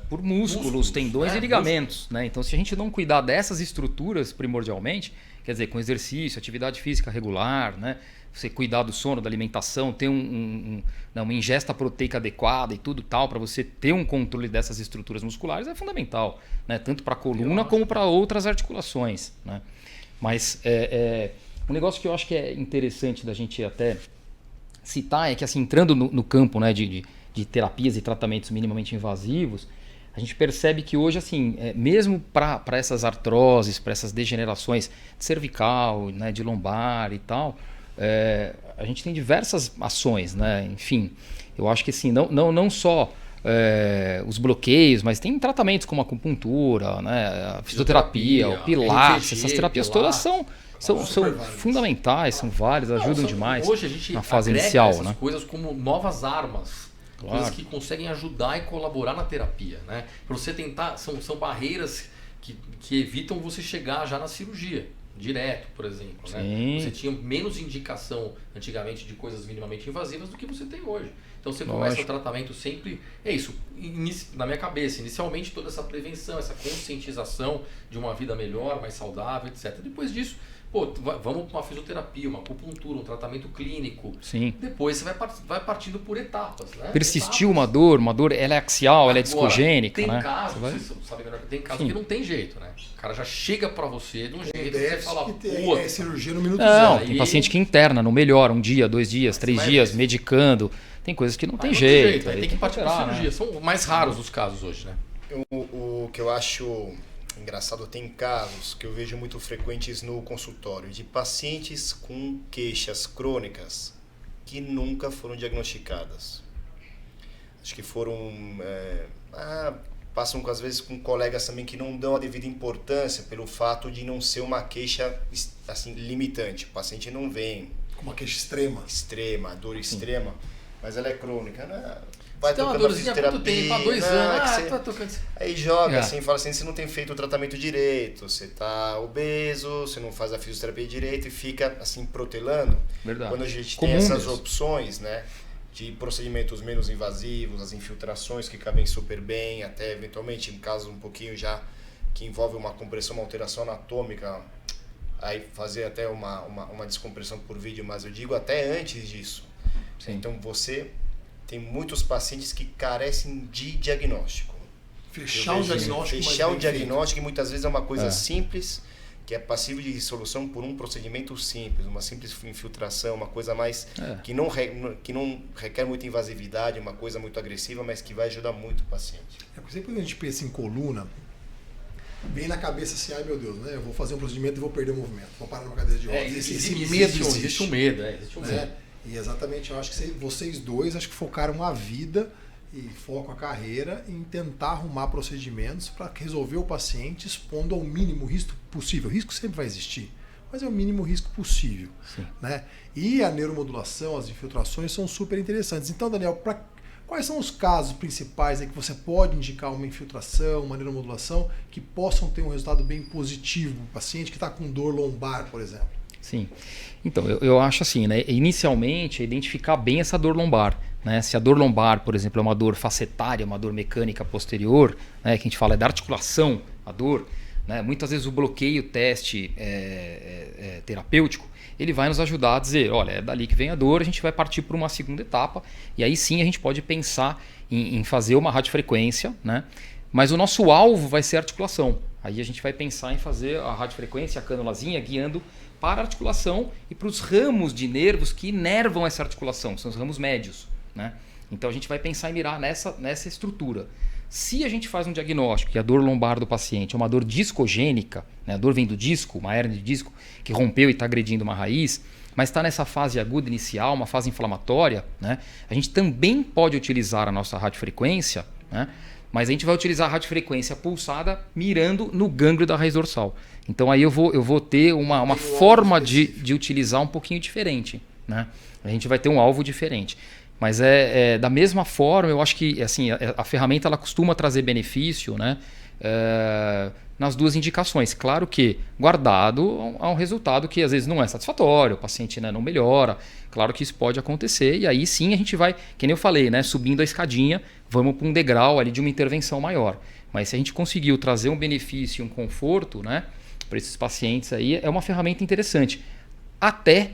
por músculos, tendões e ligamentos. Né? Então, se a gente não cuidar dessas estruturas primordialmente, quer dizer, com exercício, atividade física regular, né? Você cuidar do sono, da alimentação, ter uma ingesta proteica adequada e tudo tal, para você ter um controle dessas estruturas musculares é fundamental, né? Tanto para a coluna como para outras articulações. Né? Mas um negócio que eu acho que é interessante da gente até citar é que, assim, entrando no campo, né, de terapias e tratamentos minimamente invasivos, a gente percebe que hoje, assim, mesmo para essas artroses, para essas degenerações de cervical, né, de lombar e tal, a gente tem diversas ações, né? Enfim, eu acho que assim, não só os bloqueios, mas tem tratamentos como a acupuntura, né, a fisioterapia, o pilates, essas terapias todas são fundamentais, são válidas, ajudam demais hoje a gente na fase inicial, essas né? coisas como novas armas, coisas que conseguem ajudar e colaborar na terapia, né? Para você tentar, são barreiras que evitam você chegar já na cirurgia direto, por exemplo, né? Você tinha menos indicação antigamente de coisas minimamente invasivas do que você tem hoje. Então você começa o tratamento sempre, na minha cabeça, inicialmente toda essa prevenção, essa conscientização de uma vida melhor, mais saudável, etc. Depois disso, vamos para uma fisioterapia, uma acupuntura, um tratamento clínico. Sim. Depois você vai partindo por etapas, né? Persistiu uma dor ela é axial, ela é discogênica, tem né? Casos, você sabe melhor que tem casos que não tem jeito, né? O cara já chega para você de um jeito que você fala, é cirurgia no minuto não, zero. tem paciente que interna, não melhora, 1 dia, 2 dias, 3 dias, medicando. Tem coisas que não tem jeito. Aí tem que partir para cirurgia. Né? São mais raros os casos hoje, né? O que eu acho engraçado, tem casos que eu vejo muito frequentes no consultório de pacientes com queixas crônicas que nunca foram diagnosticadas. Acho que foram... passam às vezes com colegas também que não dão a devida importância pelo fato de não ser uma queixa assim, limitante. O paciente não vem... Com uma queixa extrema. Dor extrema, mas ela é crônica, né? Vai tem uma dorzinha há quanto tempo? Há 2 anos. Tá tocando. Aí joga assim, fala assim, você não tem feito o tratamento direito, você tá obeso, você não faz a fisioterapia direito e fica assim protelando. Verdade. Quando a gente tem essas opções, né, de procedimentos menos invasivos, as infiltrações que cabem super bem, até eventualmente em casos um pouquinho já que envolve uma compressão, uma alteração anatômica, aí fazer até uma descompressão por vídeo, mas eu digo até antes disso. Sim. Então você tem muitos pacientes que carecem de diagnóstico. Fechar o diagnóstico. Fechar o diagnóstico, e muitas vezes é uma coisa simples, que é passível de solução por um procedimento simples, uma simples infiltração, uma coisa mais que não requer muita invasividade, uma coisa muito agressiva, mas que vai ajudar muito o paciente. Sempre quando a gente pensa em coluna, vem na cabeça assim, ai meu Deus, né? Eu vou fazer um procedimento e vou perder o movimento, vou parar numa cadeira de rodas. Esse medo existe. Existe um medo, existe um medo. E exatamente, eu acho que vocês dois focaram a vida e focam a carreira em tentar arrumar procedimentos para resolver o paciente expondo ao mínimo risco possível. O risco sempre vai existir, mas é o mínimo risco possível. Né? E a neuromodulação, as infiltrações são super interessantes. Então, Daniel, quais são os casos principais aí que você pode indicar uma infiltração, uma neuromodulação que possam ter um resultado bem positivo para o paciente que está com dor lombar, por exemplo? Sim. Então, eu acho assim, né? Inicialmente, é identificar bem essa dor lombar. Né? Se a dor lombar, por exemplo, é uma dor facetária, uma dor mecânica posterior, né? Que a gente fala é da articulação, a dor, né? Muitas vezes o bloqueio teste terapêutico, ele vai nos ajudar a dizer, olha, é dali que vem a dor, a gente vai partir para uma segunda etapa, e aí sim a gente pode pensar em fazer uma radiofrequência, né? Mas o nosso alvo vai ser a articulação. Aí a gente vai pensar em fazer a radiofrequência, a canulazinha, guiando para a articulação e para os ramos de nervos que inervam essa articulação, são os ramos médios. Né? Então a gente vai pensar em mirar nessa estrutura. Se a gente faz um diagnóstico e a dor lombar do paciente é uma dor discogênica, né? A dor vem do disco, uma hérnia de disco que rompeu e está agredindo uma raiz, mas está nessa fase aguda inicial, uma fase inflamatória, né? A gente também pode utilizar a nossa radiofrequência, né? Mas a gente vai utilizar a radiofrequência pulsada mirando no gânglio da raiz dorsal. Então aí eu vou ter uma forma de utilizar um pouquinho diferente. Né? A gente vai ter um alvo diferente. Mas da mesma forma, eu acho que assim, a ferramenta ela costuma trazer benefício, né? Nas duas indicações. Claro que guardado a um resultado que às vezes não é satisfatório, o paciente, né, não melhora. Claro que isso pode acontecer e aí sim a gente vai, que nem eu falei, né, subindo a escadinha, vamos para um degrau ali de uma intervenção maior. Mas se a gente conseguiu trazer um benefício e um conforto, né, para esses pacientes aí, é uma ferramenta interessante. Até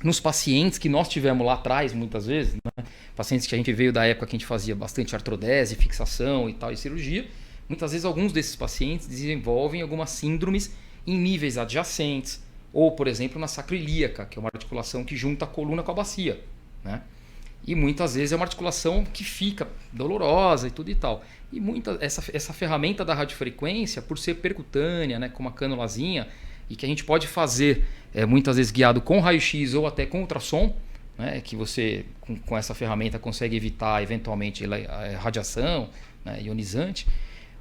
nos pacientes que nós tivemos lá atrás, muitas vezes, né, pacientes que a gente veio da época que a gente fazia bastante artrodese, fixação e tal, e cirurgia, muitas vezes alguns desses pacientes desenvolvem algumas síndromes em níveis adjacentes, ou, por exemplo, na sacroiliaca, que é uma articulação que junta a coluna com a bacia, né? E muitas vezes é uma articulação que fica dolorosa e tudo e tal. E essa ferramenta da radiofrequência, por ser percutânea, né, com uma cânulazinha, e que a gente pode fazer muitas vezes guiado com raio-x ou até com ultrassom, né, que você com essa ferramenta consegue evitar eventualmente a radiação, né, ionizante.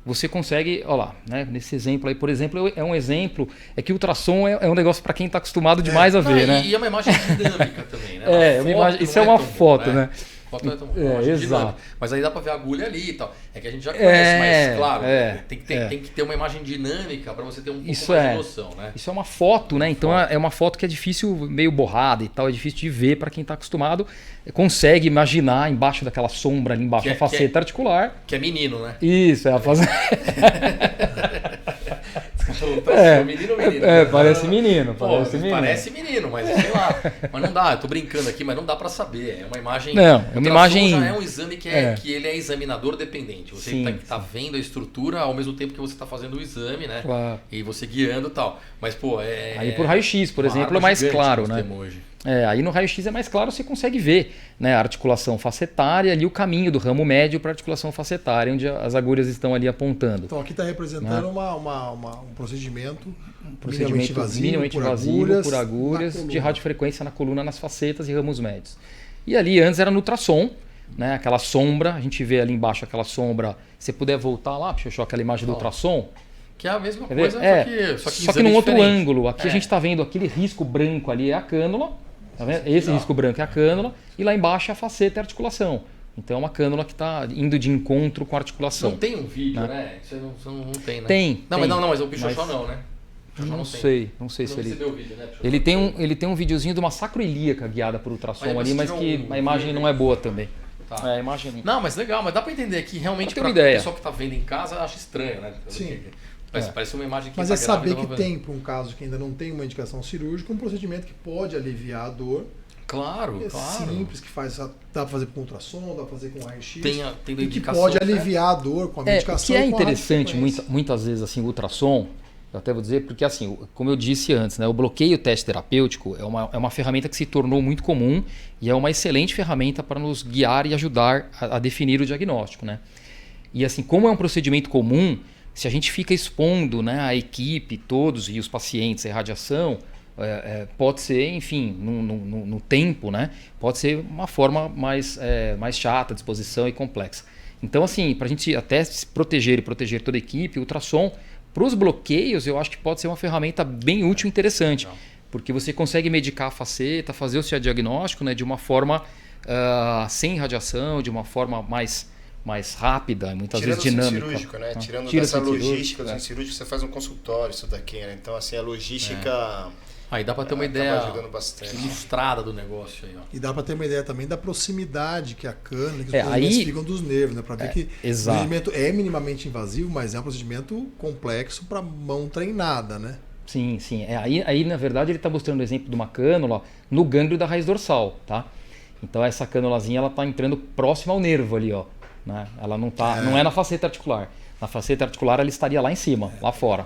Você consegue, olha lá, né, nesse exemplo aí, por exemplo, é um exemplo, que o ultrassom é um negócio para quem está acostumado demais a ver, né? E é uma imagem dinâmica também, né? Uma imagem, isso é uma foto, né? Foto é tão exato. Dinâmica. Mas aí dá para ver a agulha ali e tal. É que a gente já conhece, mas claro, tem que ter uma imagem dinâmica para você ter um pouco mais de noção, né? Isso é uma foto, né? Então é uma foto que é difícil, meio borrada e tal, é difícil de ver para quem está acostumado. Consegue imaginar embaixo daquela sombra ali embaixo, a faceta articular. Que é menino, né? Isso, é a faceta. Menino. Parece menino. Parece menino, mas sei lá. Mas não dá, eu tô brincando aqui, mas não dá pra saber. É uma imagem. Não, é uma imagem. Já é um exame que ele é examinador dependente. Você tá vendo a estrutura ao mesmo tempo que você tá fazendo o exame, né? Claro. E você guiando e tal. Mas, pô, aí por raio-x, por exemplo, é mais claro, né? Aí no raio-x é mais claro, você consegue ver, né, a articulação facetária ali, o caminho do ramo médio para a articulação facetária, onde as agulhas estão ali apontando. Então aqui está representando um procedimento minimamente invasivo por agulhas de radiofrequência na coluna, nas facetas e ramos médios. E ali antes era no ultrassom, né, aquela sombra, a gente vê ali embaixo aquela sombra. Se você puder voltar lá, deixa eu aquela imagem do ultrassom. Que é a mesma coisa, só que num outro ângulo. Aqui a gente está vendo aquele risco branco ali, é a cânula. Tá vendo? Esse risco branco é a cânula e lá embaixo é a faceta e a articulação. Então é uma cânula que está indo de encontro com a articulação. Não tem um vídeo, né? Você não tem, né? Tem. Mas o Pichochó não, né? Não sei se ele... Viu o vídeo, né? Ele tem um videozinho de uma sacroiliaca guiada por ultrassom ali, mas que a imagem não é boa também. Tá. A imagem... Não, mas legal, mas dá para entender que realmente para o pessoal que está vendo em casa acha estranho, né? Sim. Parece uma imagem que mas saber que tem, para um caso que ainda não tem uma indicação cirúrgica, um procedimento que pode aliviar a dor. Claro, simples, que dá para fazer com ultrassom, dá para fazer com raio-x. Tem e que pode aliviar a dor com a medicação. O que é interessante muitas vezes assim, o ultrassom, eu até vou dizer, porque assim, como eu disse antes, né, o bloqueio teste terapêutico é uma ferramenta que se tornou muito comum e é uma excelente ferramenta para nos guiar e ajudar a definir o diagnóstico, né? E assim, como é um procedimento comum, se a gente fica expondo, né, a equipe, todos e os pacientes à radiação, pode ser, enfim, no tempo, né, pode ser uma forma mais chata, de exposição e complexa. Então, assim, para a gente até se proteger e proteger toda a equipe, o ultrassom, para os bloqueios, eu acho que pode ser uma ferramenta bem útil e interessante, porque você consegue medicar a faceta, fazer o seu diagnóstico, né, de uma forma sem radiação, de uma forma mais rápida, muitas vezes dinâmica. Cirúrgico, né? Tirando dessa logística do cirúrgico, você faz um consultório, isso daqui, né? Então, assim, a logística... Aí dá para ter uma ideia ilustrada do negócio aí, ó. E dá para ter uma ideia também da proximidade que a cânula, que os procedimentos ficam dos nervos, né? Para ver que o procedimento é minimamente invasivo, mas é um procedimento complexo para mão treinada, né? Sim. Aí, na verdade, ele está mostrando o exemplo de uma cânula no gânglio da raiz dorsal, tá? Então, essa cânulazinha, ela está entrando próximo ao nervo ali, ó. Né? Ela não é na faceta articular. Na faceta articular ela estaria lá em cima, lá fora.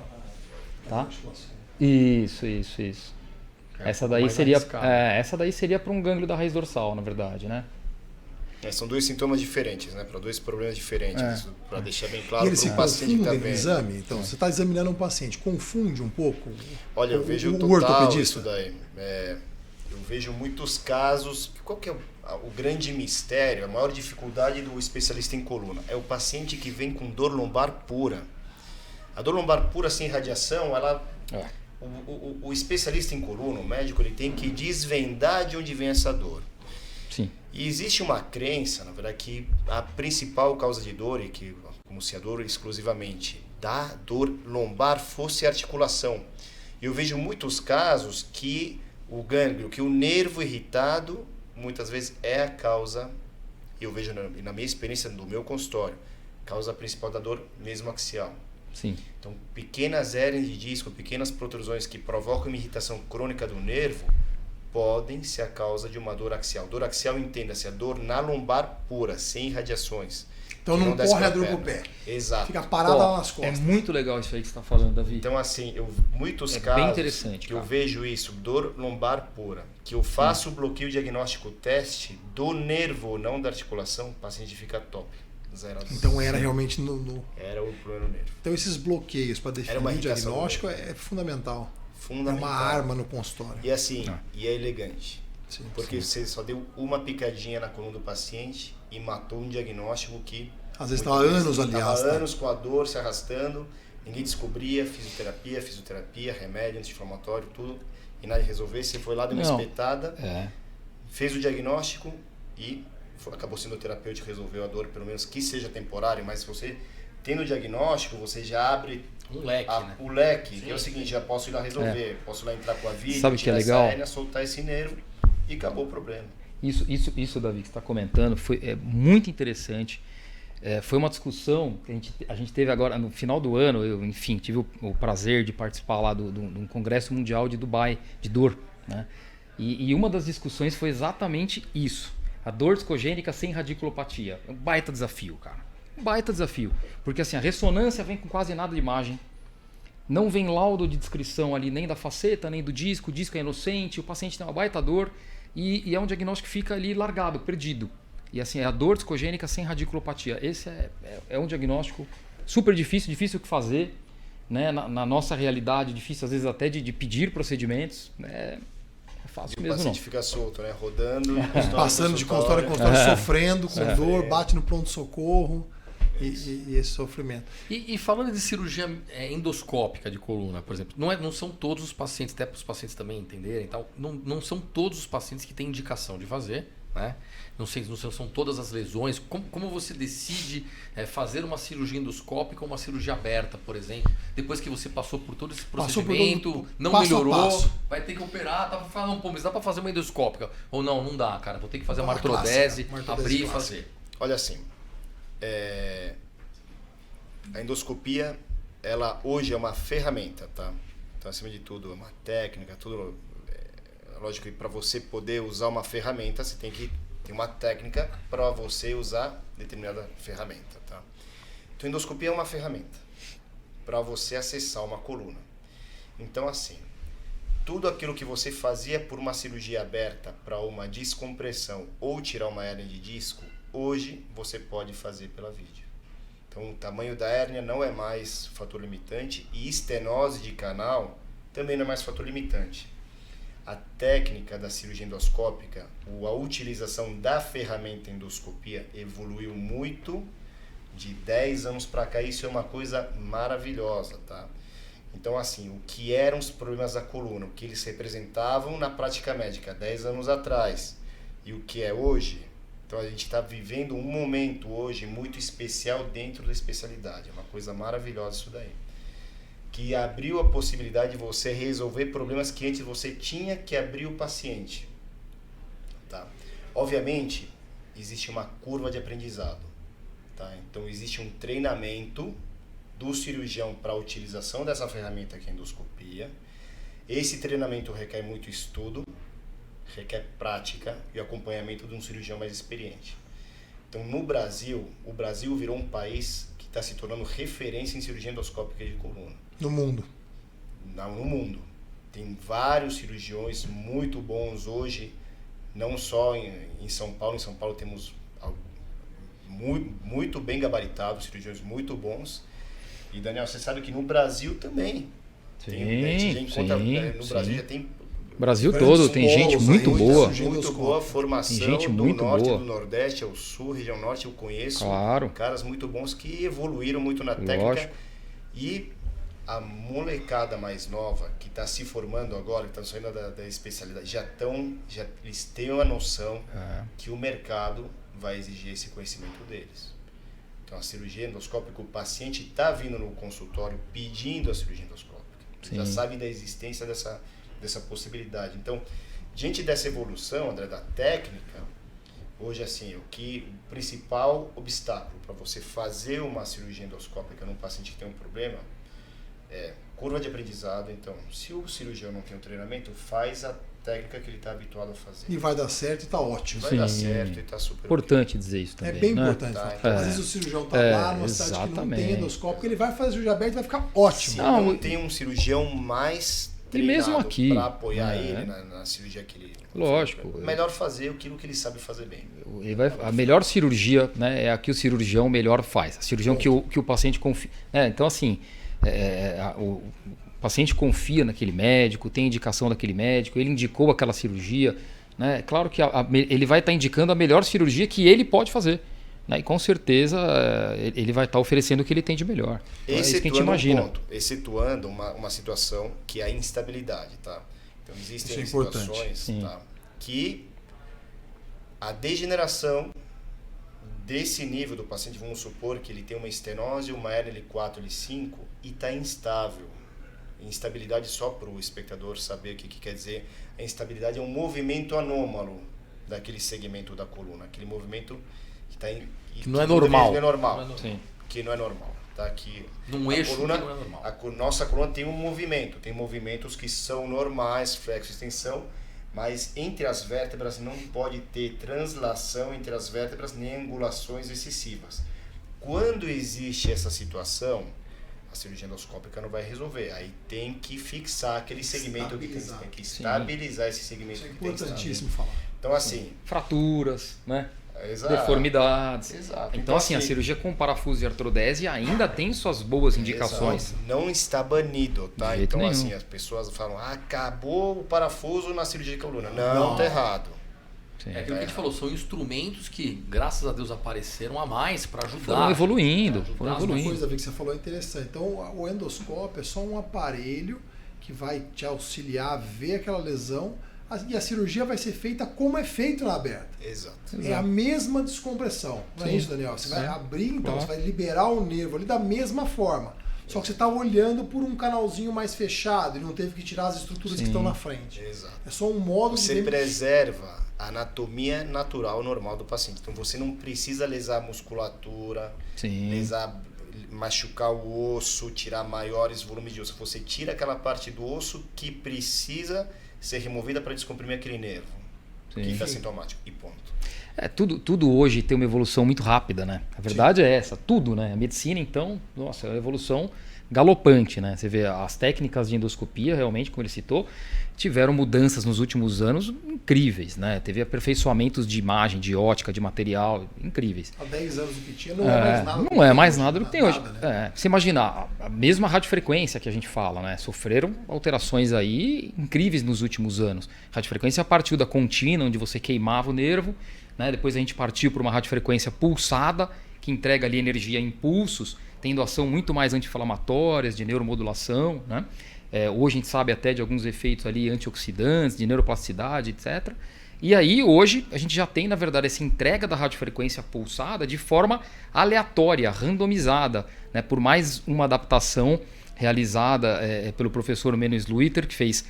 Tá? Isso. Essa daí seria para um gânglio da raiz dorsal, na verdade, né? São dois sintomas diferentes, né? Para dois problemas diferentes, para deixar bem claro para o paciente que está vendo. Exame? Então, você está examinando um paciente, confunde um pouco? Olha, eu vejo o ortopedista? Isso daí. Eu vejo muitos casos. Qual que é o grande mistério, a maior dificuldade do especialista em coluna? É o paciente que vem com dor lombar pura. A dor lombar pura sem radiação, o especialista em coluna, o médico, ele tem que desvendar de onde vem essa dor. Sim. E existe uma crença, na verdade, que a principal causa de dor, e que como se a dor exclusivamente da dor lombar fosse a articulação. E eu vejo muitos casos que o gânglio, que o nervo irritado, muitas vezes é a causa, eu vejo na minha experiência do meu consultório, causa principal da dor mesmo axial. Sim. Então, pequenas hérnias de disco, pequenas protrusões que provocam uma irritação crônica do nervo, podem ser a causa de uma dor axial. Dor axial, entenda-se, a dor na lombar pura, sem irradiações. Então não corre a dor pro pé. Exato. Fica parada lá nas costas. É muito legal isso aí que você está falando, Davi. Então, assim, muitos bem casos interessante, que cara. eu vejo isso, dor lombar pura, que eu faço o bloqueio diagnóstico teste do nervo, não da articulação, o paciente fica top. 0 a 2. Então era realmente Era o problema no nervo. Então esses bloqueios para definir uma o irritação diagnóstico é fundamental. Fundamental. É uma arma no consultório. E assim, e é elegante. Sim, Porque você só deu uma picadinha na coluna do paciente e matou um diagnóstico que... Às vezes estava anos ali Estava arrastando. anos com a dor se arrastando, ninguém descobria, fisioterapia, remédio anti-inflamatório, tudo, e nada de resolver. Você foi lá, deu uma espetada, fez o diagnóstico e acabou sendo o terapêutico, resolveu a dor, pelo menos que seja temporário, mas se você tem o diagnóstico, você já abre Um leque, né? o leque, que é o seguinte, já posso ir lá resolver, posso ir lá entrar com a vida, Sabe o que é tirar legal? essa hérnia, soltar esse nervo e acabou o problema. Isso, Davi, que você está comentando, é muito interessante. Foi uma discussão que a gente teve agora no final do ano. Eu, enfim, tive o prazer de participar lá de um congresso mundial de Dubai, de dor, né? E uma das discussões foi exatamente isso. A dor discogênica sem radiculopatia. É um baita desafio, cara. Um baita desafio. Porque assim, a ressonância vem com quase nada de imagem. Não vem laudo de descrição ali nem da faceta, nem do disco. O disco é inocente, o paciente tem uma baita dor. E é um diagnóstico que fica ali largado, perdido. E assim, é a dor discogênica sem radiculopatia. Esse é um diagnóstico super difícil o que fazer, né? Na nossa realidade, difícil às vezes até de pedir procedimentos. É fácil E o mesmo não. paciente fica solto, né? Rodando, Passando de consultório em consultório, sofrendo com dor, bate no pronto-socorro e esse sofrimento. E falando de cirurgia endoscópica de coluna, por exemplo, não são todos os pacientes, até para os pacientes também entenderem, tal, não são todos os pacientes que têm indicação de fazer, né? Não são todas as lesões. Como você decide fazer uma cirurgia endoscópica ou uma cirurgia aberta, por exemplo, depois que você passou por todo esse procedimento, não passo a melhorou, passo. vai ter que operar, tá falando, pô, mas dá para fazer uma endoscópica? Ou não dá, cara, vou ter que fazer uma artrodese, abrir e fazer. Olha assim, a endoscopia, ela hoje é uma ferramenta, tá? Então, acima de tudo, é uma técnica, tudo. Lógico que para você poder usar uma ferramenta, você tem que ter uma técnica para você usar determinada ferramenta, tá? Então, endoscopia é uma ferramenta para você acessar uma coluna. Então, assim, tudo aquilo que você fazia por uma cirurgia aberta para uma descompressão ou tirar uma hérnia de disco, hoje você pode fazer pela vídeo. Então, o tamanho da hérnia não é mais fator limitante e estenose de canal também não é mais fator limitante. A técnica da cirurgia endoscópica, a utilização da ferramenta endoscopia evoluiu muito de 10 anos para cá. Isso é uma coisa maravilhosa, tá? Então, assim, o que eram os problemas da coluna, o que eles representavam na prática médica 10 anos atrás e o que é hoje. Então, a gente está vivendo um momento hoje muito especial dentro da especialidade. É uma coisa maravilhosa isso daí. Que abriu a possibilidade de você resolver problemas que antes você tinha que abrir o paciente. Tá? Obviamente, existe uma curva de aprendizado. Tá? Então, existe um treinamento do cirurgião para a utilização dessa ferramenta que é a endoscopia. Esse treinamento requer muito estudo, requer prática e acompanhamento de um cirurgião mais experiente. Então, no Brasil, o Brasil virou um país que está se tornando referência em cirurgia endoscópica de coluna. No mundo. No mundo. Tem vários cirurgiões muito bons hoje, não só em São Paulo. Em São Paulo temos muito bem gabaritados, cirurgiões muito bons. E, Daniel, você sabe que no Brasil também. No Brasil já tem... Brasil todo tem gente muito boa. Muito boa formação. Tem gente muito do norte, boa. do nordeste ao sul, região norte eu conheço. Claro. Caras muito bons que evoluíram muito na técnica. Lógico. E a molecada mais nova que está se formando agora, que estão saindo da especialidade, já eles têm uma noção que o mercado vai exigir esse conhecimento deles. Então, a cirurgia endoscópica, o paciente está vindo no consultório pedindo a cirurgia endoscópica. Já sabe da existência dessa possibilidade. Então, diante dessa evolução, André, da técnica, hoje, assim, o principal obstáculo para você fazer uma cirurgia endoscópica num paciente que tem um problema é curva de aprendizado. Então, se o cirurgião não tem um treinamento, faz a técnica que ele está habituado a fazer. E vai dar certo e está ótimo. Vai dar certo e está super importante dizer isso também. É bem né? importante. Às vezes o cirurgião está lá numa cidade que não tem endoscópico, ele vai fazer cirurgia aberta e vai ficar ótimo. Se não tem um cirurgião mais treinado para apoiar ele na cirurgia que ele... Lógico. Melhor fazer aquilo que ele sabe fazer bem. A melhor cirurgia, né, é a que o cirurgião melhor faz. A cirurgião que o paciente confia. Então, assim, o paciente confia naquele médico, tem indicação daquele médico, ele indicou aquela cirurgia. Né? Claro que ele vai estar indicando a melhor cirurgia que ele pode fazer. Né? E com certeza ele vai estar oferecendo o que ele tem de melhor. Então, é isso que a gente imagina. Excetuando uma situação que é a instabilidade. Tá? Então, existem situações que a degeneração desse nível do paciente, vamos supor que ele tem uma estenose, uma L4, L5 e está instável. Instabilidade, só para o espectador saber o que quer dizer. A instabilidade é um movimento anômalo daquele segmento da coluna. Aquele movimento que não é normal. Não é normal. Não é normal. Que não é normal. Tá? Que num eixo coluna, que não é normal. Nossa coluna tem um movimento. Tem movimentos que são normais, flexo e extensão, mas entre as vértebras não pode ter translação entre as vértebras nem angulações excessivas. Quando existe essa situação, a cirurgia endoscópica não vai resolver. Aí tem que fixar aquele segmento que tem que estabilizar esse segmento. Isso é que tem importantíssimo falar. Então, assim... Fraturas, né? Exato. Deformidades. Exato. Então, assim, a cirurgia com parafuso e artrodese ainda tem suas boas indicações. Exato. Não está banido, tá? De jeito então, nenhum. assim, as pessoas falam, acabou o parafuso na cirurgia de coluna. Não, tá errado. Sim. É aquilo que a gente falou, são instrumentos que, graças a Deus, apareceram a mais para ajudar. Foram evoluindo. Uma coisa que você falou é interessante. Então, o endoscópio é só um aparelho que vai te auxiliar a ver aquela lesão e a cirurgia vai ser feita como é feito na aberta. Exato. É a mesma descompressão. Não é isso, Daniel? Você vai abrir, então, você vai liberar o nervo ali da mesma forma. Só que você está olhando por um canalzinho mais fechado e não teve que tirar as estruturas que estão na frente. Exato. É só um modo Você preserva a anatomia natural normal do paciente. Então você não precisa lesar a musculatura, machucar o osso, tirar maiores volumes de osso. Você tira aquela parte do osso que precisa ser removida para descomprimir aquele nervo que está sintomático. E ponto. Tudo hoje tem uma evolução muito rápida, né? A verdade é essa, tudo, né? A medicina, então, nossa, é uma evolução galopante, né? Você vê as técnicas de endoscopia, realmente, como ele citou, tiveram mudanças nos últimos anos incríveis, né? Teve aperfeiçoamentos de imagem, de ótica, de material, incríveis. Há 10 anos o que tinha não é mais nada. Não é mais nada do que tem hoje. Né? Você imagina, a mesma radiofrequência que a gente fala, né? Sofreram alterações aí incríveis nos últimos anos. A radiofrequência partiu da contínua, onde você queimava o nervo, né? Depois a gente partiu para uma radiofrequência pulsada, que entrega ali energia em impulsos, tendo ação muito mais anti-inflamatórias, de neuromodulação, né? Hoje a gente sabe até de alguns efeitos ali antioxidantes, de neuroplasticidade, etc. E aí hoje a gente já tem, na verdade, essa entrega da radiofrequência pulsada de forma aleatória, randomizada, né? Por mais uma adaptação realizada pelo professor Menos Luiter, que fez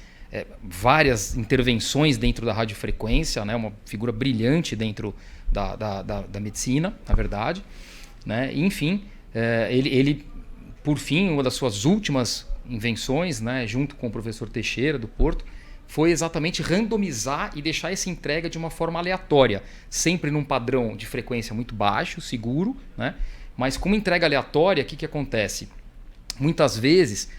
várias intervenções dentro da radiofrequência, né? Uma figura brilhante dentro da medicina, na verdade. Né? E, enfim, ele, por fim, uma das suas últimas invenções, né, junto com o professor Teixeira do Porto, foi exatamente randomizar e deixar essa entrega de uma forma aleatória, sempre num padrão de frequência muito baixo, seguro, né? Mas com uma entrega aleatória, o que acontece? Muitas vezes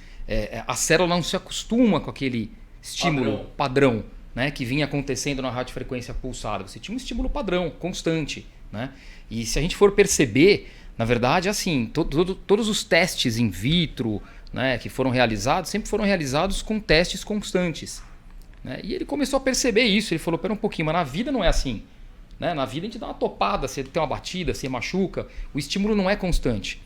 a célula não se acostuma com aquele estímulo padrão, né, que vinha acontecendo na radiofrequência pulsada. Você tinha um estímulo padrão, constante, né? E se a gente for perceber, na verdade, assim, todos os testes in vitro, né, que foram realizados, sempre foram realizados com testes constantes. Né? E ele começou a perceber isso. Ele falou, pera um pouquinho, mas na vida não é assim. Né? Na vida a gente dá uma topada, você tem uma batida, você machuca, o estímulo não é constante.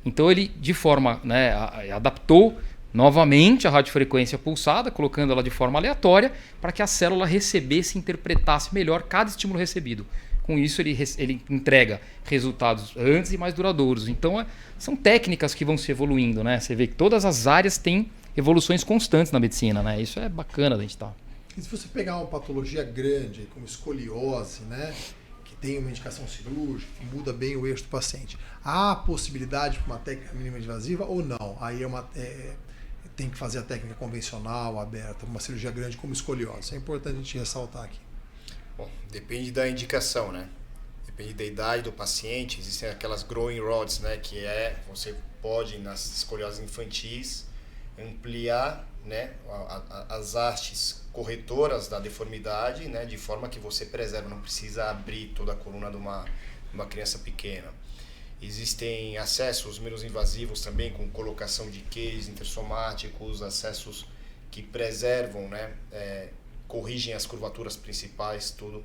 Então ele, de forma, né, adaptou novamente a radiofrequência pulsada, colocando ela de forma aleatória, para que a célula recebesse e interpretasse melhor cada estímulo recebido. Com isso, ele entrega resultados antes e mais duradouros. Então, são técnicas que vão se evoluindo, né? Você vê que todas as áreas têm evoluções constantes na medicina, né? Isso é bacana da gente estar. E se você pegar uma patologia grande, como escoliose, né? Que tem uma indicação cirúrgica, que muda bem o eixo do paciente, há possibilidade para uma técnica mínima invasiva ou não? Aí tem que fazer a técnica convencional, aberta, uma cirurgia grande como escoliose. É importante a gente ressaltar aqui. Bom, depende da indicação, né? Depende da idade do paciente. Existem aquelas growing rods, né? Que você pode, nas escolioses infantis, ampliar, né, as hastes corretoras da deformidade, né? De forma que você preserva, não precisa abrir toda a coluna de uma criança pequena. Existem acessos menos invasivos também, com colocação de queijos intersomáticos, acessos que preservam, né? Corrigem as curvaturas principais, tudo.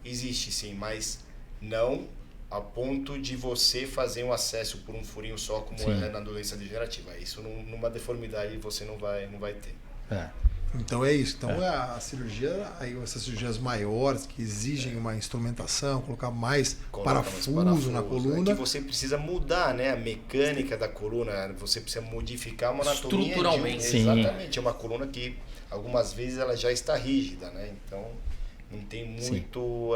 Existe sim, mas não a ponto de você fazer um acesso por um furinho só, como é na doença degenerativa. Isso numa deformidade você não vai ter. Então é isso. Então a cirurgia, aí essas cirurgias maiores que exigem uma instrumentação, colocar mais parafuso na coluna. Que você precisa mudar, né, a mecânica da coluna, você precisa modificar uma anatomia. Estruturalmente. Exatamente, é uma coluna que algumas vezes ela já está rígida, né? Então não tem muito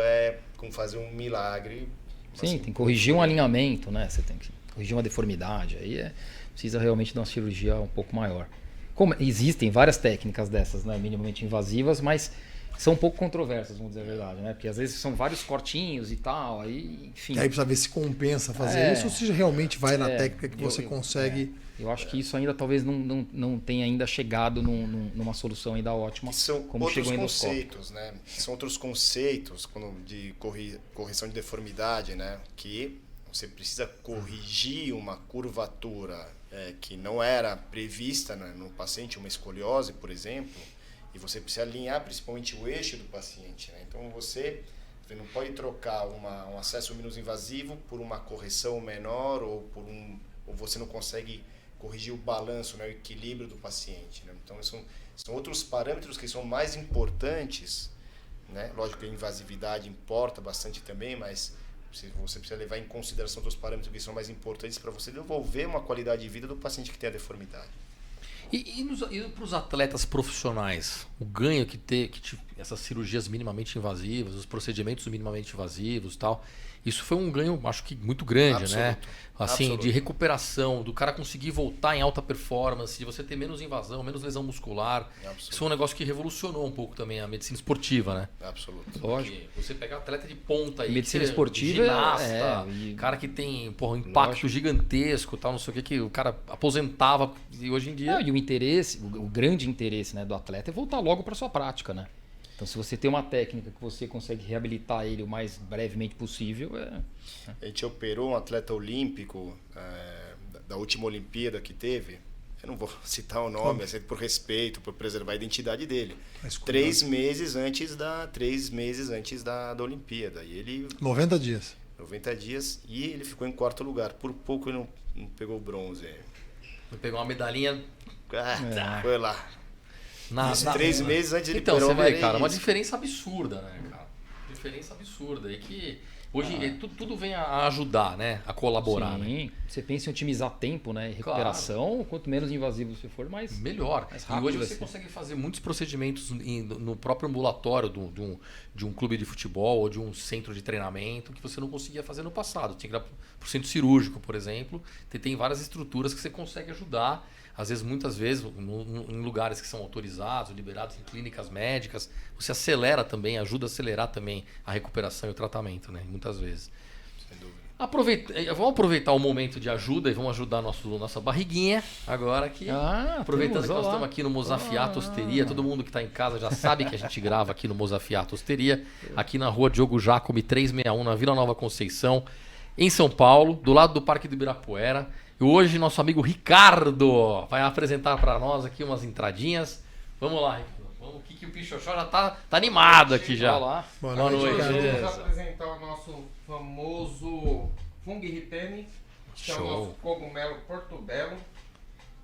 como fazer um milagre. Sim, assim, tem que corrigir um alinhamento, né? Você tem que corrigir uma deformidade. Aí precisa realmente de uma cirurgia um pouco maior. Como existem várias técnicas dessas, né, minimamente invasivas, mas são um pouco controversas, vamos dizer a verdade, né? Porque às vezes são vários cortinhos e tal, aí, enfim. E aí precisa ver se compensa fazer isso ou se realmente vai na técnica que você consegue. Eu acho que isso ainda talvez não tenha ainda chegado numa solução ainda ótima. São como outros chegou conceitos, né? São outros conceitos de correção de deformidade, né? Que você precisa corrigir uma curvatura que não era prevista, né, no paciente, uma escoliose, por exemplo, e você precisa alinhar principalmente o eixo do paciente, né? Então você não pode trocar um acesso menos invasivo por uma correção menor ou você não consegue corrigir o balanço, né, o equilíbrio do paciente, né? Então são outros parâmetros que são mais importantes, né? Lógico que a invasividade importa bastante também, mas você precisa levar em consideração os parâmetros que são mais importantes para você devolver uma qualidade de vida do paciente que tem a deformidade. E para os atletas profissionais, o ganho essas cirurgias minimamente invasivas, os procedimentos minimamente invasivos e tal, isso foi um ganho, acho que muito grande, absoluto, né? Assim, absoluto. De recuperação, do cara conseguir voltar em alta performance, de você ter menos invasão, menos lesão muscular. Absoluto. Isso é um negócio que revolucionou um pouco também a medicina esportiva, né? Absoluto. Lógico. Você pegar atleta de ponta aí, medicina esportiva, ginasta, cara que tem um impacto gigantesco, tal, não sei o que o cara aposentava e hoje em dia. E o interesse, o grande interesse, né, do atleta é voltar logo para sua prática, né? Então, se você tem uma técnica que você consegue reabilitar ele o mais brevemente possível... A gente operou um atleta olímpico da última Olimpíada que teve. Eu não vou citar o nome, assim, por respeito, por preservar a identidade dele. 3 meses antes da Olimpíada. E ele, 90 dias. 90 dias e ele ficou em 4º lugar. Por pouco ele não pegou bronze. Não pegou uma medalhinha... Foi lá. 3 meses antes de ele então, você vê, cara, uma diferença absurda, né, cara? Diferença absurda. E que hoje tudo vem a ajudar, né? A colaborar, sim. Né? Você pensa em otimizar tempo, né? E recuperação, claro. Quanto menos invasivo você for, mais melhor. Mais rápido. E hoje você consegue fazer muitos procedimentos no próprio ambulatório de um clube de futebol ou de um centro de treinamento que você não conseguia fazer no passado. Tinha que ir para o centro cirúrgico, por exemplo. Tem várias estruturas que você consegue ajudar. Às vezes, muitas vezes, em lugares que são autorizados, liberados em clínicas médicas, você acelera também, ajuda a acelerar também a recuperação e o tratamento, né? Muitas vezes. Sem dúvida. Vamos aproveitar o momento de ajuda e vamos ajudar nossa barriguinha agora aqui. Aproveitando que nós estamos aqui no Mosafiato Osteria, todo mundo que está em casa já sabe que a gente grava aqui no Mosafiato Osteria, aqui na rua Diogo Jacome 361, na Vila Nova Conceição, em São Paulo, do lado do Parque do Ibirapuera. E hoje nosso amigo Ricardo vai apresentar para nós aqui umas entradinhas. Vamos lá, Ricardo. Vamos, que o Pichochó já tá animado aqui já. Olá. Boa noite. Vamos apresentar o nosso famoso Fung Ritene, que é o nosso cogumelo portobello,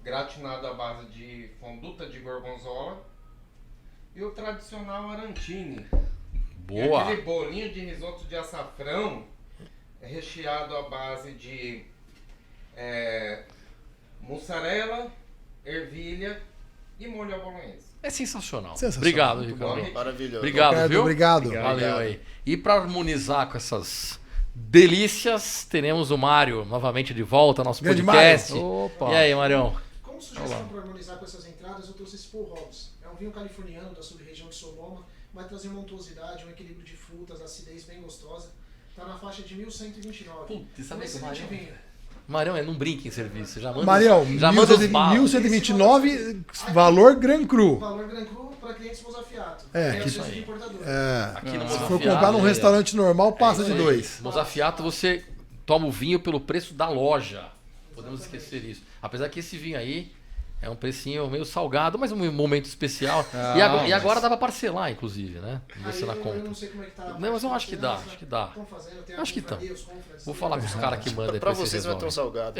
gratinado à base de fonduta de gorgonzola. E o tradicional arantini. Boa. Aquele bolinho de risoto de açafrão recheado à base de mussarela, ervilha e molho à bolonhesa. É sensacional. Sensacional. Obrigado, Ricardo. bom. Maravilhoso. Obrigado, Ricardo, viu? obrigado. Valeu aí. E para harmonizar com essas delícias, teremos o Mário novamente de volta ao nosso Grande podcast. Mário. Opa. E aí, Marião? Como sugestão para harmonizar com essas entradas, eu trouxe esse Paul Hobbs. É um vinho californiano da sub-região de Sonoma, vai trazer uma untuosidade, um equilíbrio de frutas, acidez bem gostosa. Tá na faixa de 1129. Putz, sabe Um que o excelente Marião... vinho. Marião, não brinca em serviço. Já manda, Marião, já manda os balos. 1129, valor Gran Cru. Valor Gran Cru para clientes Mozafiato. É, Tem que acesso isso de aí. importador. Aqui no Se Mozafiato, for comprar num restaurante normal, passa de isso aí. 2. Mozafiato, você toma o vinho pelo preço da loja. Podemos esquecer isso. Apesar que esse vinho aí é um precinho meio salgado, mas um momento especial. E agora dá pra parcelar, inclusive, né? Você na Eu conta. não sei como é que tá. Não, mas eu acho que dá, acho que dá. Estão fazendo, tem Acho que a confraria, os confrades. Vou falar com os caras que mandam aí Pra ver se vocês não é tão resolve. salgado.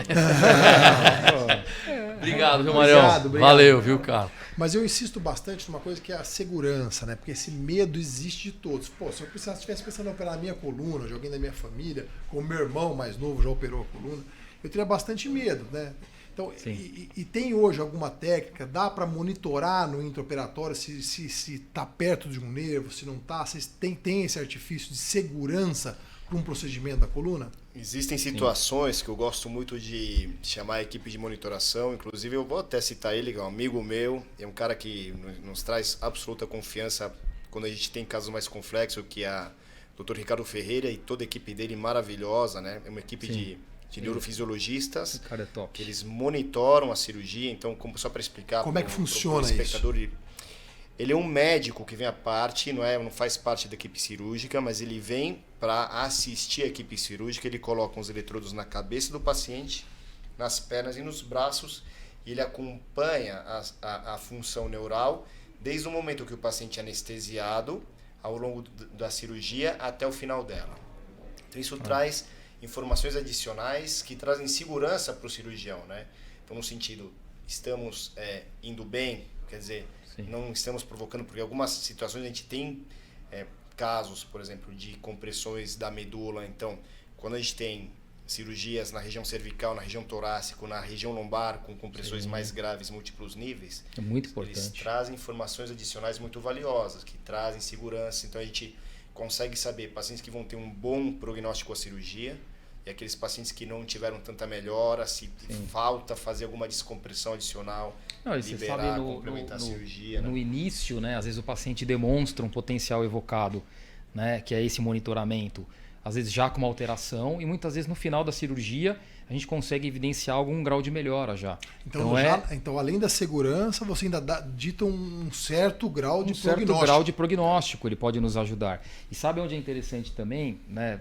Obrigado, viu, Marião? Obrigado. Valeu, viu, cara? Mas eu insisto bastante numa coisa que é a segurança, né? Porque esse medo existe de todos. Pô, se eu estivesse pensando em operar a minha coluna, de alguém da minha família, como meu irmão mais novo já operou a coluna, eu teria bastante medo, né? Então, e tem hoje alguma técnica, dá para monitorar no intraoperatório se tá perto de um nervo, se não tá? Vocês tem esse artifício de segurança para um procedimento da coluna? Existem situações que eu gosto muito de chamar a equipe de monitoração, inclusive eu vou até citar ele, que é um amigo meu, é um cara que nos traz absoluta confiança quando a gente tem casos mais complexos, que é o Dr. Ricardo Ferreira e toda a equipe dele maravilhosa, né? É uma equipe de neurofisiologistas, Esse cara é top. que eles monitoram a cirurgia, então só para explicar Como é que funciona espectador, ele é um médico que vem à parte, não faz parte da equipe cirúrgica, mas ele vem para assistir a equipe cirúrgica, ele coloca os eletrodos na cabeça do paciente, nas pernas e nos braços, e ele acompanha a função neural desde o momento que o paciente é anestesiado ao longo da cirurgia até o final dela. Então isso traz informações adicionais que trazem segurança para o cirurgião, né? Então, no sentido, estamos indo bem, quer dizer, não estamos provocando, porque em algumas situações a gente tem casos, por exemplo, de compressões da medula. Então, quando a gente tem cirurgias na região cervical, na região torácica, na região lombar, com compressões mais graves, múltiplos níveis, É muito eles importante. trazem informações adicionais muito valiosas, que trazem segurança. Então, a gente consegue saber pacientes que vão ter um bom prognóstico à cirurgia e aqueles pacientes que não tiveram tanta melhora, se falta fazer alguma descompressão adicional, Não, e você liberar, sabe, complementar a cirurgia. no né? início, né, às vezes o paciente demonstra um potencial evocado, né, que é esse monitoramento, às vezes já com uma alteração, e muitas vezes no final da cirurgia a gente consegue evidenciar algum grau de melhora já. Então, além da segurança, você ainda dita um certo grau de um certo prognóstico. grau de prognóstico, ele pode nos ajudar. E sabe onde é interessante também, né,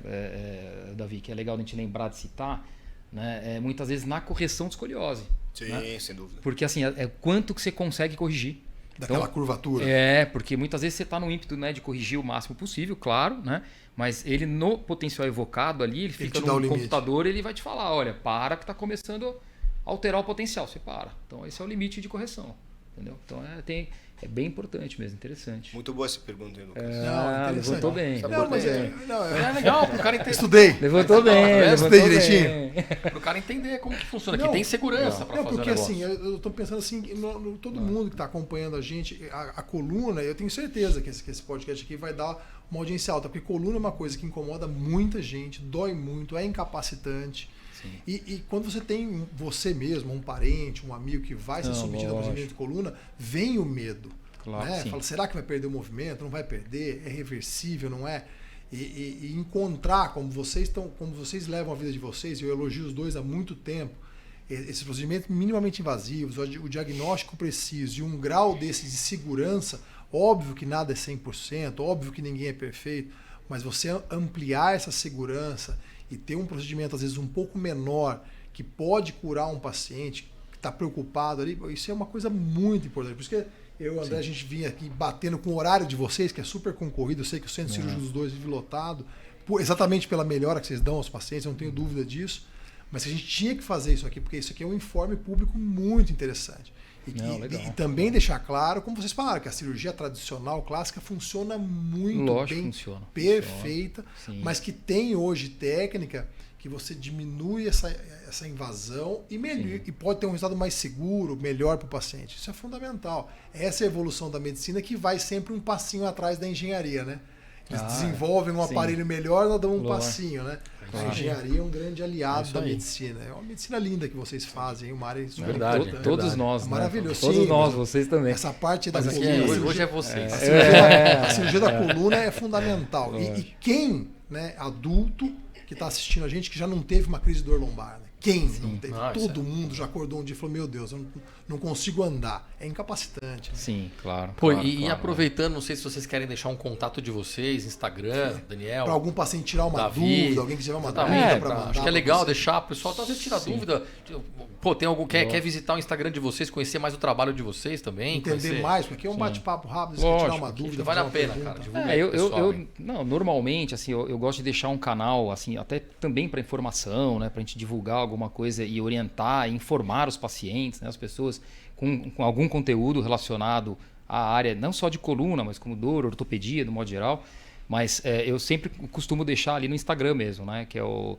Davi, que é legal a gente lembrar de citar, né, muitas vezes na correção de escoliose. Sim, né? sem dúvida. Porque assim, é quanto que você consegue corrigir. Daquela curvatura. Porque muitas vezes você está no ímpeto, né, de corrigir o máximo possível, claro, né? Mas ele no potencial evocado ali, ele fica te dá o no limite. computador, ele vai te falar, olha, para que está começando a alterar o potencial, você para. Então esse é o limite de correção, entendeu? Então é bem importante mesmo, interessante. Muito boa essa pergunta, hein, Lucas. Não, interessante. Levantou bem. Não, mas É legal pro cara entender. estudei. Levantou bem, Estudei levantou direitinho. bem. Pro cara entender como que funciona. Não, que tem segurança pra Não, fazer porque o negócio. assim, eu tô pensando assim, todo mundo que está acompanhando a gente, a coluna, eu tenho certeza que esse podcast aqui vai dar uma audiência alta, porque coluna é uma coisa que incomoda muita gente, dói muito, é incapacitante. E quando você tem você mesmo, um parente, um amigo que vai ser submetido ao procedimento de coluna, vem o medo. Claro, Né? sim. Fala, será que vai perder o movimento? Não vai perder? É reversível? Não é? E encontrar como vocês levam a vida de vocês, eu elogio os dois há muito tempo, esses procedimentos minimamente invasivos, o diagnóstico preciso e um grau desse de segurança, óbvio que nada é 100%, óbvio que ninguém é perfeito, mas você ampliar essa segurança e ter um procedimento às vezes um pouco menor que pode curar um paciente que está preocupado ali, isso é uma coisa muito importante. Por isso que eu e o André, a gente vinha aqui batendo com o horário de vocês, que é super concorrido, eu sei que o centro cirúrgico dos dois vive lotado, exatamente pela melhora que vocês dão aos pacientes, eu não tenho dúvida disso, mas que a gente tinha que fazer isso aqui, porque isso aqui é um informe público muito interessante. E também deixar claro, como vocês falaram, que a cirurgia tradicional, clássica, funciona muito bem, funciona. perfeita, Sim. mas que tem hoje técnica que você diminui essa invasão e pode ter um resultado mais seguro, melhor para o paciente. Isso é fundamental. Essa é a evolução da medicina que vai sempre um passinho atrás da engenharia, né? Eles desenvolvem um aparelho melhor, nós damos um passinho, né? A engenharia é um grande aliado da medicina. É uma medicina linda que vocês fazem, uma área super Verdade. importante. Todos nós, né? Maravilhoso. Todos Sim, nós, mas vocês também. Essa parte da Mas aqui coluna. hoje é vocês. A cirurgia da coluna é fundamental. E quem, né, adulto, que está assistindo a gente, que já não teve uma crise de dor lombar, né? Quem não teve? Todo mundo já acordou um dia e falou, meu Deus, eu não consigo andar. É incapacitante. Né? Sim, claro. Pô, claro, e claro. aproveitando, não sei se vocês querem deixar um contato de vocês, Instagram, Daniel. Para algum paciente tirar uma Davi, dúvida, alguém que tiver uma exatamente, dúvida para mandar. acho que é pra legal você. deixar, o pessoal às vezes tira dúvida. Pô, tem algum quer visitar o Instagram de vocês, conhecer mais o trabalho de vocês também? Entender conhecer... mais, porque é um bate-papo rápido, Lógico, você tirar uma dúvida, vale fazer a pena, uma cara. pergunta. Divulga aí pro pessoal, hein? Não, normalmente, assim, eu gosto de deixar um canal, assim, até também para informação, né, para a gente divulgar alguma coisa e orientar, e informar os pacientes, né, as pessoas com algum conteúdo relacionado à área, não só de coluna, mas como dor, ortopedia, do modo geral. Mas eu sempre costumo deixar ali no Instagram mesmo, né, que é o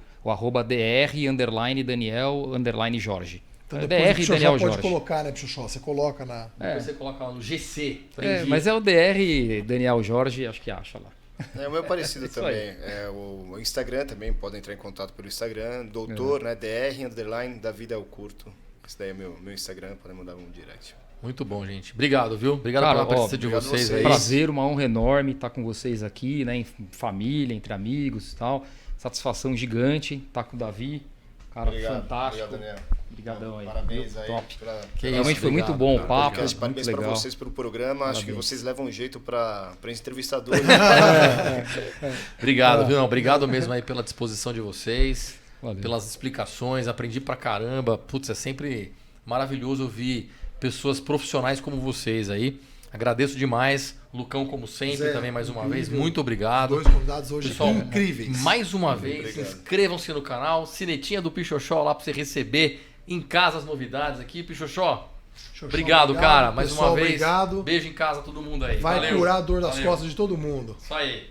@dr_Daniel_Jorge. Então depois o Pichoxó Daniel pode Jorge. colocar, né, Pichoxó? Você coloca na... Depois você coloca lá no GC. Mas é o DR Daniel Jorge, acho que acha lá. É o meu parecido Isso também. aí. É, o Instagram também, podem entrar em contato pelo Instagram. Doutor, né? DR_Davi Del Curto. Esse daí é meu Instagram, podem mandar um direct. Muito bom, gente. Obrigado, viu? Obrigado Cara, pela presença de obrigado vocês vocês. aí. Prazer, uma honra enorme estar com vocês aqui, né? Em família, entre amigos e tal. Satisfação gigante estar com o Davi. Cara, fantástico. Obrigado, Daniel. Obrigadão aí. Parabéns aí. Top. Que Realmente isso, foi muito obrigado, bom o cara. papo, Obrigado. muito Parabéns para legal. vocês pelo programa. Acho que vocês levam um jeito para entrevistadores. Obrigado, viu? Não, obrigado mesmo aí pela disposição de vocês, Valeu. pelas explicações. Aprendi pra caramba. Putz, é sempre maravilhoso ouvir pessoas profissionais como vocês aí. Agradeço demais. Lucão, como sempre, Zé, também mais uma incrível. vez. Muito obrigado. Dois convidados hoje Pessoal, incríveis. Mais uma vez, Obrigado. inscrevam-se no canal. Sinetinha do Pichoxó lá pra você receber em casa as novidades aqui. Pichoxó, Xoxó, obrigado, cara. Mais Pessoal, uma vez. obrigado. Beijo em casa a todo mundo aí. Vai Valeu. curar a dor das Valeu. costas de todo mundo. Isso aí.